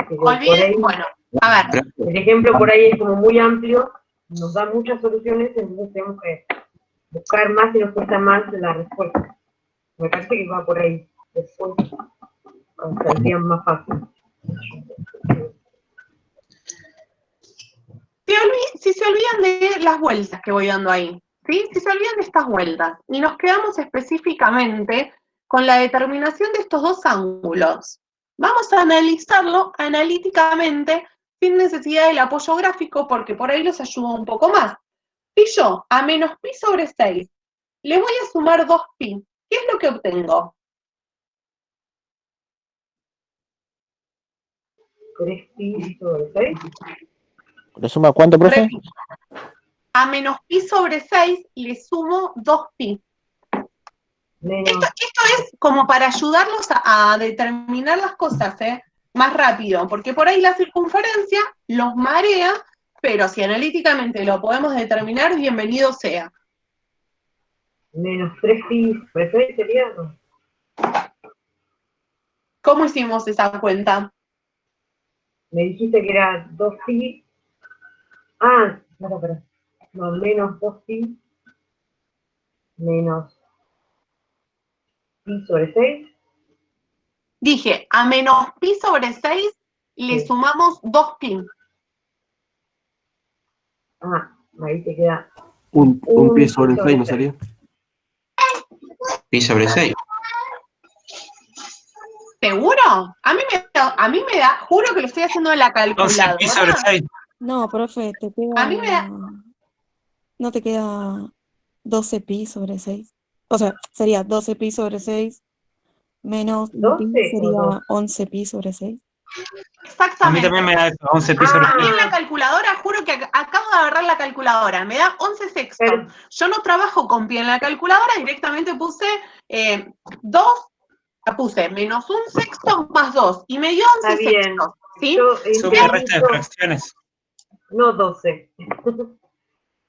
[SPEAKER 9] Por ahí,
[SPEAKER 1] Bueno, a ver.
[SPEAKER 9] el ejemplo por ahí es como muy amplio, nos da muchas soluciones, entonces tenemos que buscar más y nos cuesta más la respuesta. Me parece que va por ahí. Después saldría más fácil.
[SPEAKER 1] Si se olvidan de las vueltas que voy dando ahí, ¿sí? Si se olvidan de estas vueltas y nos quedamos específicamente con la determinación de estos 2 ángulos, vamos a analizarlo analíticamente sin necesidad del apoyo gráfico porque por ahí los ayuda un poco más. Si yo a menos pi sobre 6 le voy a sumar 2 pi, ¿qué es lo que obtengo?
[SPEAKER 9] 3 pi sobre 6.
[SPEAKER 4] ¿Le suma cuánto, profe?
[SPEAKER 1] A menos pi sobre 6 le sumo 2 pi. Esto es como para ayudarlos a determinar las cosas más rápido, porque por ahí la circunferencia los marea, pero si analíticamente lo podemos determinar, bienvenido sea.
[SPEAKER 9] Menos 3 pi sobre 6 sería, ¿no?
[SPEAKER 1] ¿Cómo hicimos esa cuenta?
[SPEAKER 9] Me dijiste que era 2 pi. Ah, no, menos 2 pi menos pi sobre 6.
[SPEAKER 1] Dije, a menos pi sobre 6 le sumamos 2 pi.
[SPEAKER 9] Ah, ahí te queda
[SPEAKER 14] Un pi sobre 6, ¿no sería?
[SPEAKER 5] Pi sobre 6.
[SPEAKER 1] ¿Seguro? A mí me da, juro que lo estoy haciendo en la calculadora.
[SPEAKER 13] pi sobre 6.
[SPEAKER 15] No, profe, te queda...
[SPEAKER 1] A mí me da...
[SPEAKER 15] No te queda 12 pi sobre 6. O sea, sería 12 pi sobre 6 menos pi sería 11 pi sobre 6.
[SPEAKER 1] Exactamente.
[SPEAKER 13] A mí también me da 11 pi sobre 6.
[SPEAKER 1] En la calculadora, juro que acabo de agarrar la calculadora, me da 11 sextos. Yo no trabajo con pi en la calculadora, directamente puse 2, puse menos 1 sexto más 2, y me dio 11 sextos. ¿Sí?
[SPEAKER 13] Sube resta de fracciones.
[SPEAKER 9] no 12.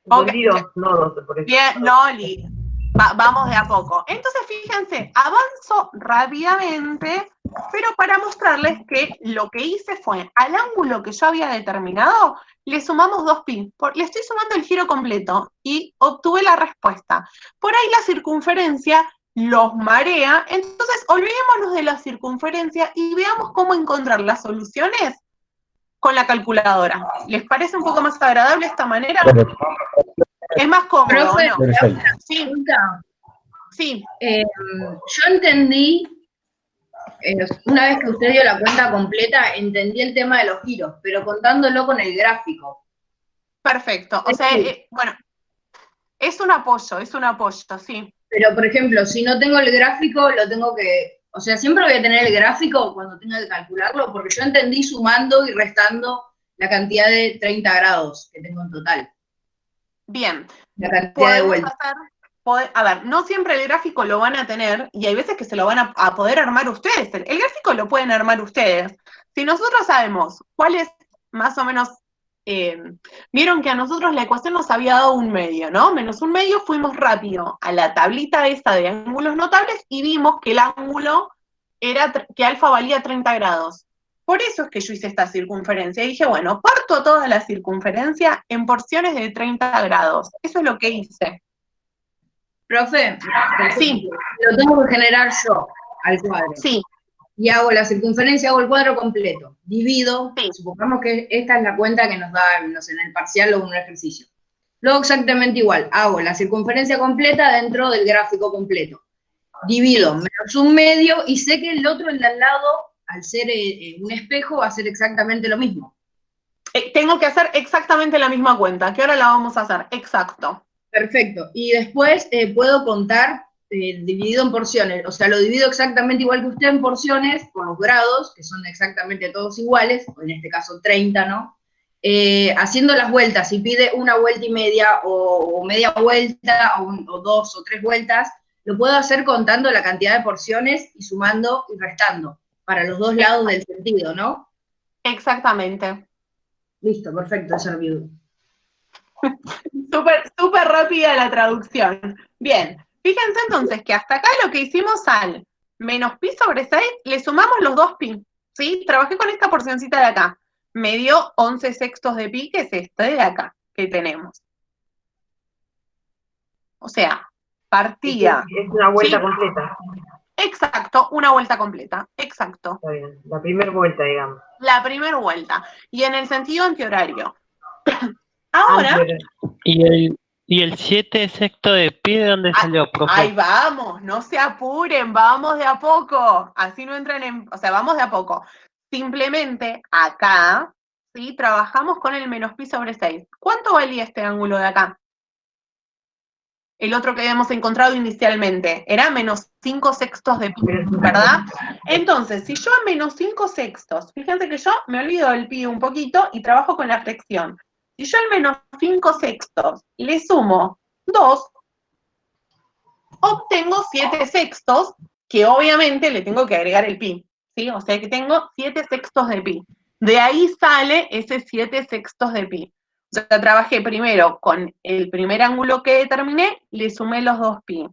[SPEAKER 1] Ok,
[SPEAKER 9] Entendí 2, no 12, por eso.
[SPEAKER 1] bien, Noli. Vamos de a poco. Entonces, fíjense, avanzo rápidamente, pero para mostrarles que lo que hice fue, al ángulo que yo había determinado, le sumamos 2pi. Le estoy sumando el giro completo y obtuve la respuesta. Por ahí la circunferencia los marea, entonces olvidémonos de la circunferencia y veamos cómo encontrar las soluciones con la calculadora. ¿Les parece un poco más agradable esta manera? Es más cómodo,
[SPEAKER 16] Profe,
[SPEAKER 1] ¿no?
[SPEAKER 10] Perfecto.
[SPEAKER 1] Sí,
[SPEAKER 16] pregunta.
[SPEAKER 1] sí.
[SPEAKER 16] Yo entendí, una vez que usted dio la cuenta completa, entendí el tema de los giros, pero contándolo con el gráfico.
[SPEAKER 1] Perfecto. O sea, bueno, es un apoyo, sí.
[SPEAKER 16] Pero, por ejemplo, si no tengo el gráfico, lo tengo que... O sea, siempre voy a tener el gráfico cuando tenga que calcularlo, porque yo entendí sumando y restando la cantidad de 30 grados que tengo en total.
[SPEAKER 1] Bien.
[SPEAKER 16] La cantidad de vueltas.
[SPEAKER 1] A ver, no siempre el gráfico lo van a tener y hay veces que se lo van a poder armar ustedes. El gráfico lo pueden armar ustedes. Si nosotros sabemos cuál es más o menos... vieron que a nosotros la ecuación nos había dado 1/2, ¿no? -1/2, fuimos rápido a la tablita esta de ángulos notables y vimos que el ángulo era que alfa valía 30 grados. Por eso es que yo hice esta circunferencia. Y dije, bueno, parto toda la circunferencia en porciones de 30 grados. Eso es lo que hice.
[SPEAKER 16] Profe,
[SPEAKER 1] sí.
[SPEAKER 16] Lo tengo que generar yo al cuadro.
[SPEAKER 1] Sí.
[SPEAKER 16] Y hago la circunferencia, hago el cuadro completo. Divido, supongamos que esta es la cuenta que nos da, no sé, en el parcial o en un ejercicio. Luego exactamente igual, hago la circunferencia completa dentro del gráfico completo. Divido -1/2 y sé que el otro, el de al lado, al ser un espejo, va a ser exactamente lo mismo.
[SPEAKER 1] Tengo que hacer exactamente la misma cuenta, que ahora la vamos a hacer, exacto.
[SPEAKER 16] Perfecto, y después puedo contar dividido en porciones, o sea, lo divido exactamente igual que usted en porciones, por los grados, que son exactamente todos iguales, o en este caso 30, ¿no? Haciendo las vueltas, si pide 1 vuelta y media, o media vuelta, o 2 o 3 vueltas, lo puedo hacer contando la cantidad de porciones y sumando y restando, para los dos lados del sentido, ¿no?
[SPEAKER 1] Exactamente.
[SPEAKER 16] Listo, perfecto, servido.
[SPEAKER 1] Súper rápida la traducción. Bien, fíjense entonces que hasta acá lo que hicimos al -pi/6, le sumamos los 2pi, ¿sí? Trabajé con esta porcioncita de acá. Me dio 11 sextos de pi, que es este de acá, que tenemos. O sea, partía...
[SPEAKER 9] Es una vuelta completa.
[SPEAKER 1] Exacto, una vuelta completa, exacto.
[SPEAKER 9] Está bien, la primera vuelta, digamos.
[SPEAKER 1] La primera vuelta. Y en el sentido antihorario. Ahora...
[SPEAKER 7] ¿Y el 7 sexto de pi de dónde salió, profe?
[SPEAKER 1] Ahí vamos, no se apuren, vamos de a poco. Así no entran en... O sea, vamos de a poco. Simplemente acá, ¿sí? Trabajamos con el -pi/6. ¿Cuánto valía este ángulo de acá? El otro que habíamos encontrado inicialmente. Era -5 sextos de pi, ¿verdad? Entonces, si yo a -5 sextos, fíjense que yo me olvido del pi un poquito y trabajo con la flexión. Si yo al -5 sextos le sumo 2, obtengo 7 sextos, que obviamente le tengo que agregar el pi, ¿sí? O sea que tengo 7 sextos de pi. De ahí sale ese 7 sextos de pi. O sea, trabajé primero con el primer ángulo que determiné, le sumé los 2 pi.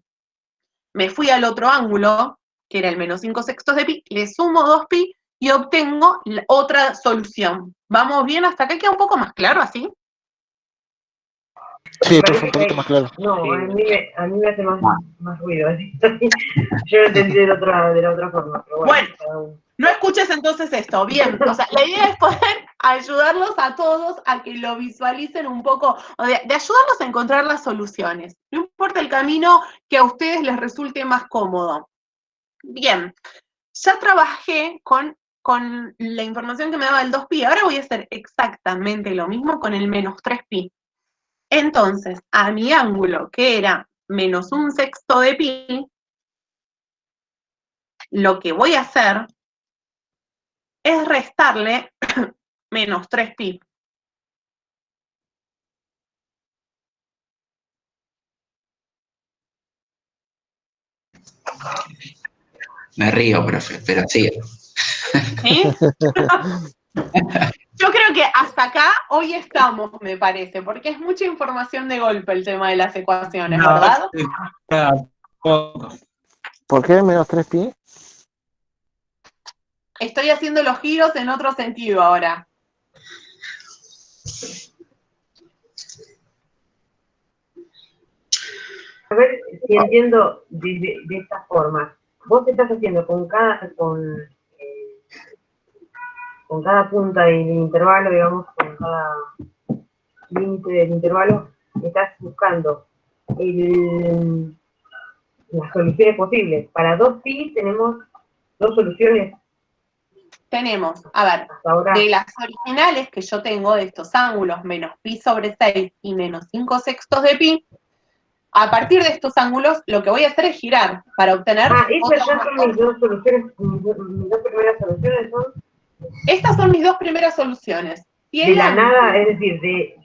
[SPEAKER 1] Me fui al otro ángulo, que era el -5 sextos de pi, le sumo 2 pi y obtengo la otra solución. ¿Vamos bien hasta acá? ¿Queda un poco más claro así?
[SPEAKER 4] Sí, profe, un poquito más claro.
[SPEAKER 9] No, a mí me hace más ruido. Yo lo entendí de la otra forma. Pero
[SPEAKER 1] bueno, no escuches entonces esto. Bien, o sea, la idea es poder ayudarlos a todos a que lo visualicen un poco, o de ayudarlos a encontrar las soluciones. No importa el camino que a ustedes les resulte más cómodo. Bien, ya trabajé con la información que me daba el 2pi. Ahora voy a hacer exactamente lo mismo con el -3pi. Entonces, a mi ángulo, que era -1 sexto de pi, lo que voy a hacer es restarle -3pi.
[SPEAKER 5] Me río, profe, pero sigue.
[SPEAKER 1] ¿Sí? Yo creo que hasta acá hoy estamos, me parece, porque es mucha información de golpe el tema de las ecuaciones,
[SPEAKER 13] No,
[SPEAKER 1] ¿verdad?
[SPEAKER 13] poco.
[SPEAKER 4] ¿Por qué menos 3pi?
[SPEAKER 1] Estoy haciendo los giros en otro sentido ahora.
[SPEAKER 9] A ver si entiendo de esta forma. Vos estás haciendo con cada punta del intervalo, digamos, con cada límite del intervalo, estás buscando las soluciones posibles. Para 2pi tenemos dos soluciones.
[SPEAKER 1] Tenemos, a ver,
[SPEAKER 9] hasta ahora.
[SPEAKER 1] de las originales que yo tengo de estos ángulos, menos pi sobre 6 y menos 5 sextos de pi, a partir de estos ángulos lo que voy a hacer es girar para obtener...
[SPEAKER 9] Esas ya son mis dos soluciones, mis dos primeras soluciones son...
[SPEAKER 1] Estas son mis dos primeras soluciones. Si
[SPEAKER 9] de
[SPEAKER 1] el
[SPEAKER 9] la
[SPEAKER 1] ángulo-
[SPEAKER 9] nada, es decir, de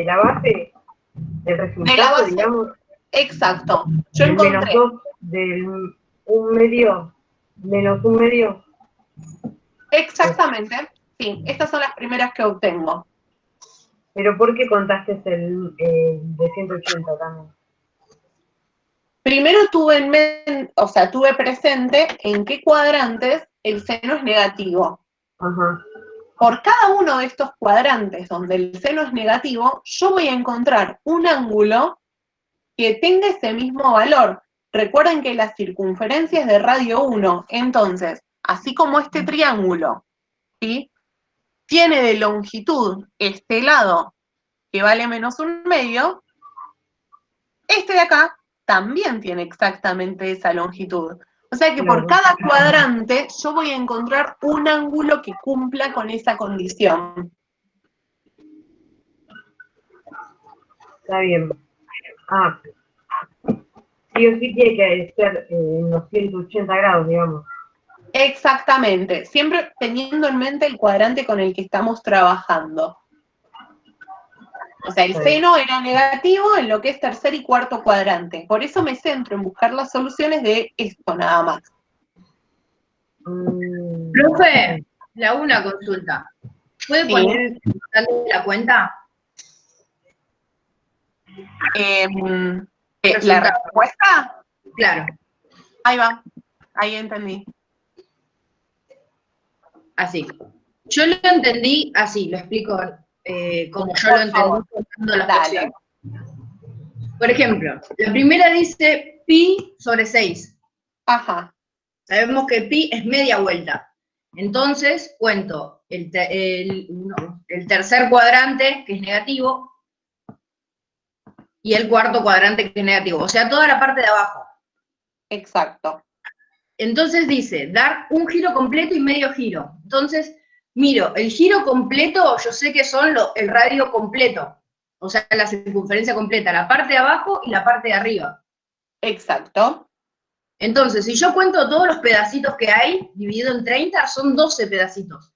[SPEAKER 9] la base, del resultado,
[SPEAKER 1] base,
[SPEAKER 9] digamos,
[SPEAKER 1] exacto. Yo
[SPEAKER 9] del menos
[SPEAKER 1] encontré...
[SPEAKER 9] 2, del un medio, menos un medio.
[SPEAKER 1] Exactamente, sí, estas son las primeras que obtengo.
[SPEAKER 9] Pero ¿por qué contaste el de 180 también?
[SPEAKER 1] Primero tuve presente en qué cuadrantes el seno es negativo.
[SPEAKER 9] Ajá.
[SPEAKER 1] Por cada uno de estos cuadrantes donde el seno es negativo, yo voy a encontrar un ángulo que tenga ese mismo valor. Recuerden que la circunferencia es de radio 1, entonces, así como este triángulo, ¿sí?, tiene de longitud este lado que vale menos un medio, este de acá también tiene exactamente esa longitud. O sea que por cada cuadrante yo voy a encontrar un ángulo que cumpla con esa condición.
[SPEAKER 9] Está bien. Sí o sí tiene que ser unos 180 grados, digamos.
[SPEAKER 1] Exactamente, siempre teniendo en mente el cuadrante con el que estamos trabajando. O sea, el seno era negativo en lo que es tercer y cuarto cuadrante. Por eso me centro en buscar las soluciones de esto nada más.
[SPEAKER 16] Profe, le hago una consulta. ¿Puede poner el resultado de la cuenta?
[SPEAKER 1] ¿La respuesta?
[SPEAKER 16] Claro.
[SPEAKER 1] Ahí va, ahí entendí.
[SPEAKER 16] Así. Yo lo entendí así, lo explico como yo lo entendí contando las opciones. Por ejemplo, la primera dice pi sobre 6.
[SPEAKER 1] Ajá.
[SPEAKER 16] Sabemos que pi es media vuelta. Entonces, cuento el tercer cuadrante, que es negativo, y el cuarto cuadrante, que es negativo. O sea, toda la parte de abajo.
[SPEAKER 1] Exacto.
[SPEAKER 16] Entonces dice, dar un giro completo y medio giro. Entonces, miro, el giro completo, yo sé que son el radio completo. O sea, la circunferencia completa, la parte de abajo y la parte de arriba.
[SPEAKER 1] Exacto.
[SPEAKER 16] Entonces, si yo cuento todos los pedacitos que hay, dividido en 30, son 12 pedacitos.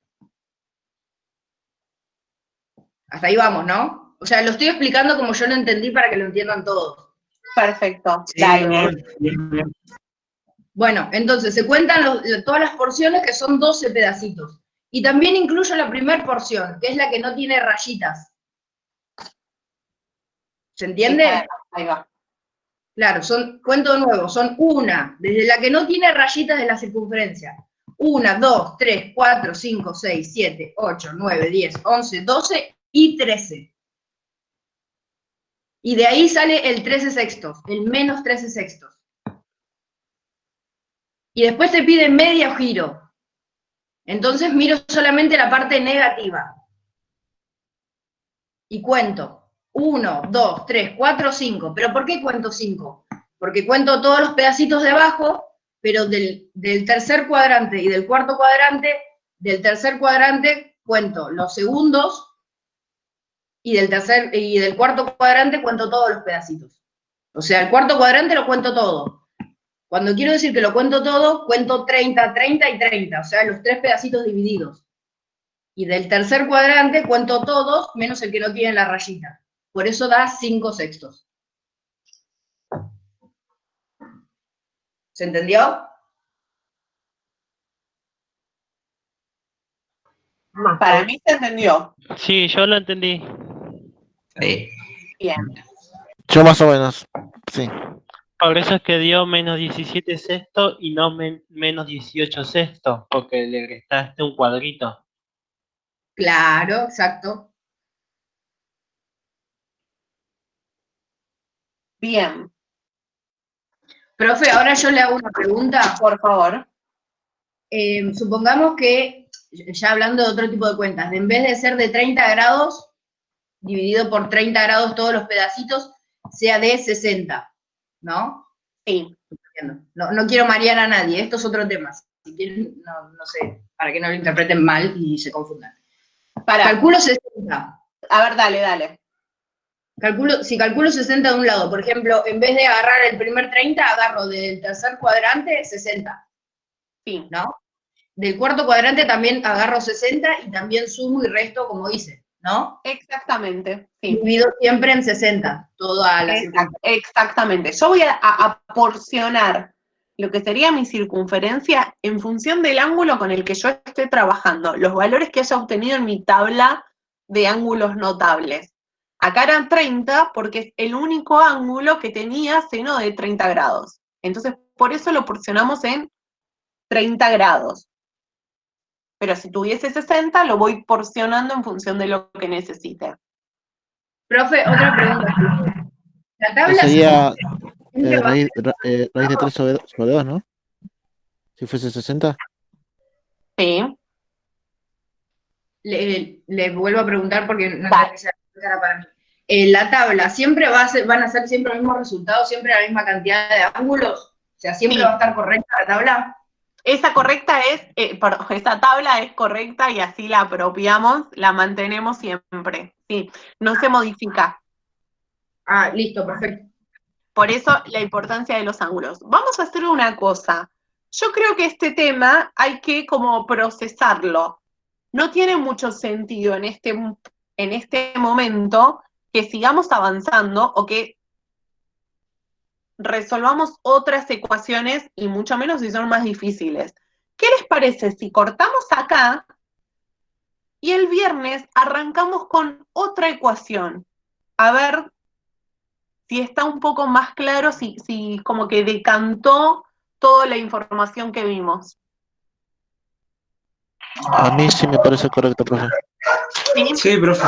[SPEAKER 16] Hasta ahí vamos, ¿no? O sea, lo estoy explicando como yo lo entendí para que lo entiendan todos.
[SPEAKER 1] Perfecto.
[SPEAKER 13] Sí, bien.
[SPEAKER 16] Bueno, entonces se cuentan todas las porciones, que son 12 pedacitos. Y también incluyo la primera porción, que es la que no tiene rayitas. ¿Se entiende?
[SPEAKER 1] Sí, ahí va.
[SPEAKER 16] Claro, cuento de nuevo, son desde la que no tiene rayitas de la circunferencia. 1, 2, 3, 4, 5, 6, 7, 8, 9, 10, 11, 12 y 13. Y de ahí sale el 13 sextos, el menos 13 sextos. Y después te pide medio giro. Entonces miro solamente la parte negativa. Y cuento. 1, 2, 3, 4, 5. ¿Pero por qué cuento 5? Porque cuento todos los pedacitos de abajo, pero del tercer cuadrante y del cuarto cuadrante, del tercer cuadrante cuento los segundos, y del cuarto cuadrante cuento todos los pedacitos. O sea, el cuarto cuadrante lo cuento todo. Cuando quiero decir que lo cuento todo, cuento 30, 30 y 30, o sea, los 3 pedacitos divididos. Y del tercer cuadrante cuento todos, menos el que no tiene la rayita. Por eso da 5 sextos. ¿Se entendió?
[SPEAKER 9] Más.
[SPEAKER 1] Para mí se entendió.
[SPEAKER 7] Sí, yo lo entendí.
[SPEAKER 5] Sí.
[SPEAKER 1] Bien.
[SPEAKER 4] Yo más o menos, sí.
[SPEAKER 7] Por eso es que dio menos 17 sextos y no menos 18 sextos, porque le restaste un cuadrito.
[SPEAKER 16] Claro, exacto.
[SPEAKER 1] Bien.
[SPEAKER 16] Profe, ahora yo le hago una pregunta.
[SPEAKER 1] Por favor.
[SPEAKER 16] Supongamos que, ya hablando de otro tipo de cuentas, en vez de ser de 30 grados, dividido por 30 grados todos los pedacitos, sea de 60, ¿no?
[SPEAKER 1] Sí.
[SPEAKER 16] No quiero marear a nadie, esto es otro tema. Si quieren, no sé, para que no lo interpreten mal y se confundan. Calculo 60.
[SPEAKER 1] A ver, dale.
[SPEAKER 16] Si calculo 60 de un lado, por ejemplo, en vez de agarrar el primer 30, agarro del tercer cuadrante 60.
[SPEAKER 1] Sí.
[SPEAKER 16] ¿No? Del cuarto cuadrante también agarro 60 y también sumo y resto como hice, ¿no?
[SPEAKER 1] Exactamente. Sí.
[SPEAKER 16] Divido siempre en 60, toda la circunferencia.
[SPEAKER 1] Exactamente. Yo voy a porcionar lo que sería mi circunferencia en función del ángulo con el que yo esté trabajando, los valores que haya obtenido en mi tabla de ángulos notables. Acá eran 30 porque es el único ángulo que tenía seno de 30 grados. Entonces, por eso lo porcionamos en 30 grados. Pero si tuviese 60, lo voy porcionando en función de lo que necesite.
[SPEAKER 16] Profe, otra pregunta. La tabla
[SPEAKER 4] Sería
[SPEAKER 16] siempre va a
[SPEAKER 4] raíz de 3 sobre 2, ¿no? Si fuese 60.
[SPEAKER 1] Sí.
[SPEAKER 16] Le vuelvo a preguntar porque no creo que sea clara para mí. La tabla, ¿siempre van a ser siempre los mismos resultados, siempre la misma cantidad de ángulos? O sea, ¿siempre va a estar correcta la tabla?
[SPEAKER 1] Esa tabla es correcta y así la apropiamos, la mantenemos siempre. Sí, no se modifica.
[SPEAKER 16] Ah, listo, perfecto.
[SPEAKER 1] Por eso la importancia de los ángulos. Vamos a hacer una cosa. Yo creo que este tema hay que como procesarlo. No tiene mucho sentido en este momento que sigamos avanzando o que resolvamos otras ecuaciones y mucho menos si son más difíciles. ¿Qué les parece si cortamos acá y el viernes arrancamos con otra ecuación? A ver si está un poco más claro, si como que decantó toda la información que vimos.
[SPEAKER 4] A mí sí me parece correcto, profe.
[SPEAKER 13] Sí, profe.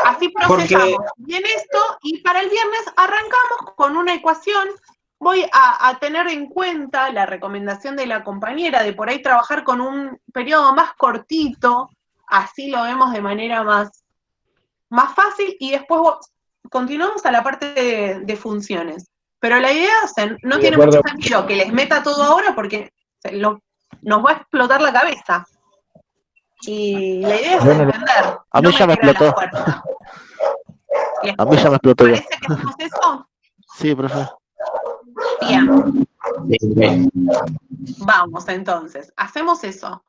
[SPEAKER 1] Así procesamos bien esto y para el viernes arrancamos con una ecuación. Voy a tener en cuenta la recomendación de la compañera de por ahí trabajar con un periodo más cortito, así lo vemos de manera más fácil y después continuamos a la parte de funciones. Pero la idea no tiene mucho sentido que les meta todo ahora porque nos va a explotar la cabeza. Y la idea es entender.
[SPEAKER 4] A mí ya me explotó. A mí ya me explotó.
[SPEAKER 1] ¿Parece que hacemos eso?
[SPEAKER 4] Sí, profe.
[SPEAKER 1] Bien. Vamos entonces, hacemos eso.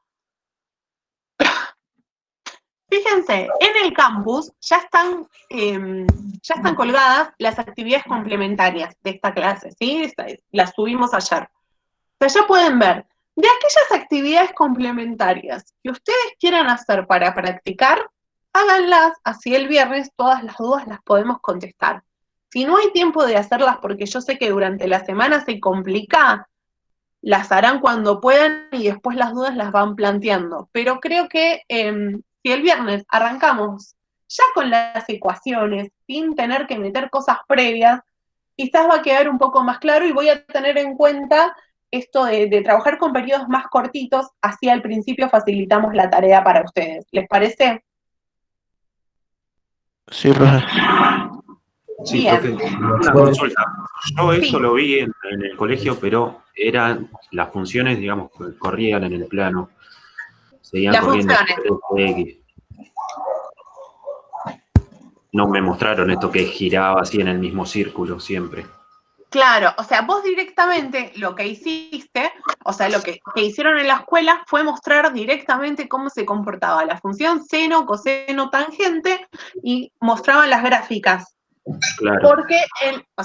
[SPEAKER 1] Fíjense, en el campus ya están colgadas las actividades complementarias de esta clase, ¿sí? Las subimos ayer. O sea, ya pueden ver, de aquellas actividades complementarias que ustedes quieran hacer para practicar, háganlas, así el viernes todas las dudas las podemos contestar. Si no hay tiempo de hacerlas, porque yo sé que durante la semana se complica, las harán cuando puedan y después las dudas las van planteando. Pero creo que si el viernes arrancamos ya con las ecuaciones, sin tener que meter cosas previas, quizás va a quedar un poco más claro y voy a tener en cuenta esto de trabajar con periodos más cortitos, así al principio facilitamos la tarea para ustedes. ¿Les parece?
[SPEAKER 4] Sí, profe.
[SPEAKER 3] Sí,
[SPEAKER 1] Bien.
[SPEAKER 3] profe, una consulta. Yo esto lo vi en el colegio, pero eran las funciones, digamos, que corrían en el plano. Seguían
[SPEAKER 1] las
[SPEAKER 3] corriendo.
[SPEAKER 1] funciones.
[SPEAKER 3] No me mostraron esto que giraba así en el mismo círculo siempre.
[SPEAKER 1] Claro, o sea, vos directamente lo que hiciste, o sea, lo que hicieron en la escuela fue mostrar directamente cómo se comportaba la función seno, coseno, tangente y mostraban las gráficas.
[SPEAKER 3] Claro.
[SPEAKER 1] Porque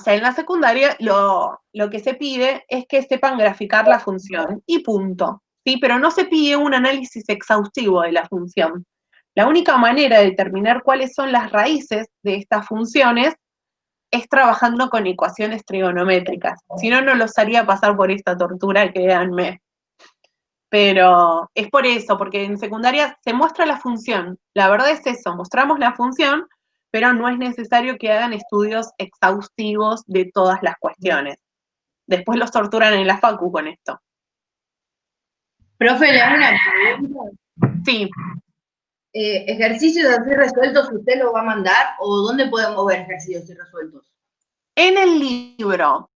[SPEAKER 1] en la secundaria lo que se pide es que sepan graficar la función y punto, ¿sí? Pero no se pide un análisis exhaustivo de la función. La única manera de determinar cuáles son las raíces de estas funciones es trabajando con ecuaciones trigonométricas. Si no, no los haría pasar por esta tortura, créanme. Pero es por eso, porque en secundaria se muestra la función. La verdad es eso, mostramos la función, pero no es necesario que hagan estudios exhaustivos de todas las cuestiones. Después los torturan en la facu con esto.
[SPEAKER 16] Profe, le hago una pregunta.
[SPEAKER 1] Sí.
[SPEAKER 16] ¿Ejercicios así resueltos usted los va a mandar o dónde podemos ver ejercicios así resueltos?
[SPEAKER 1] En el libro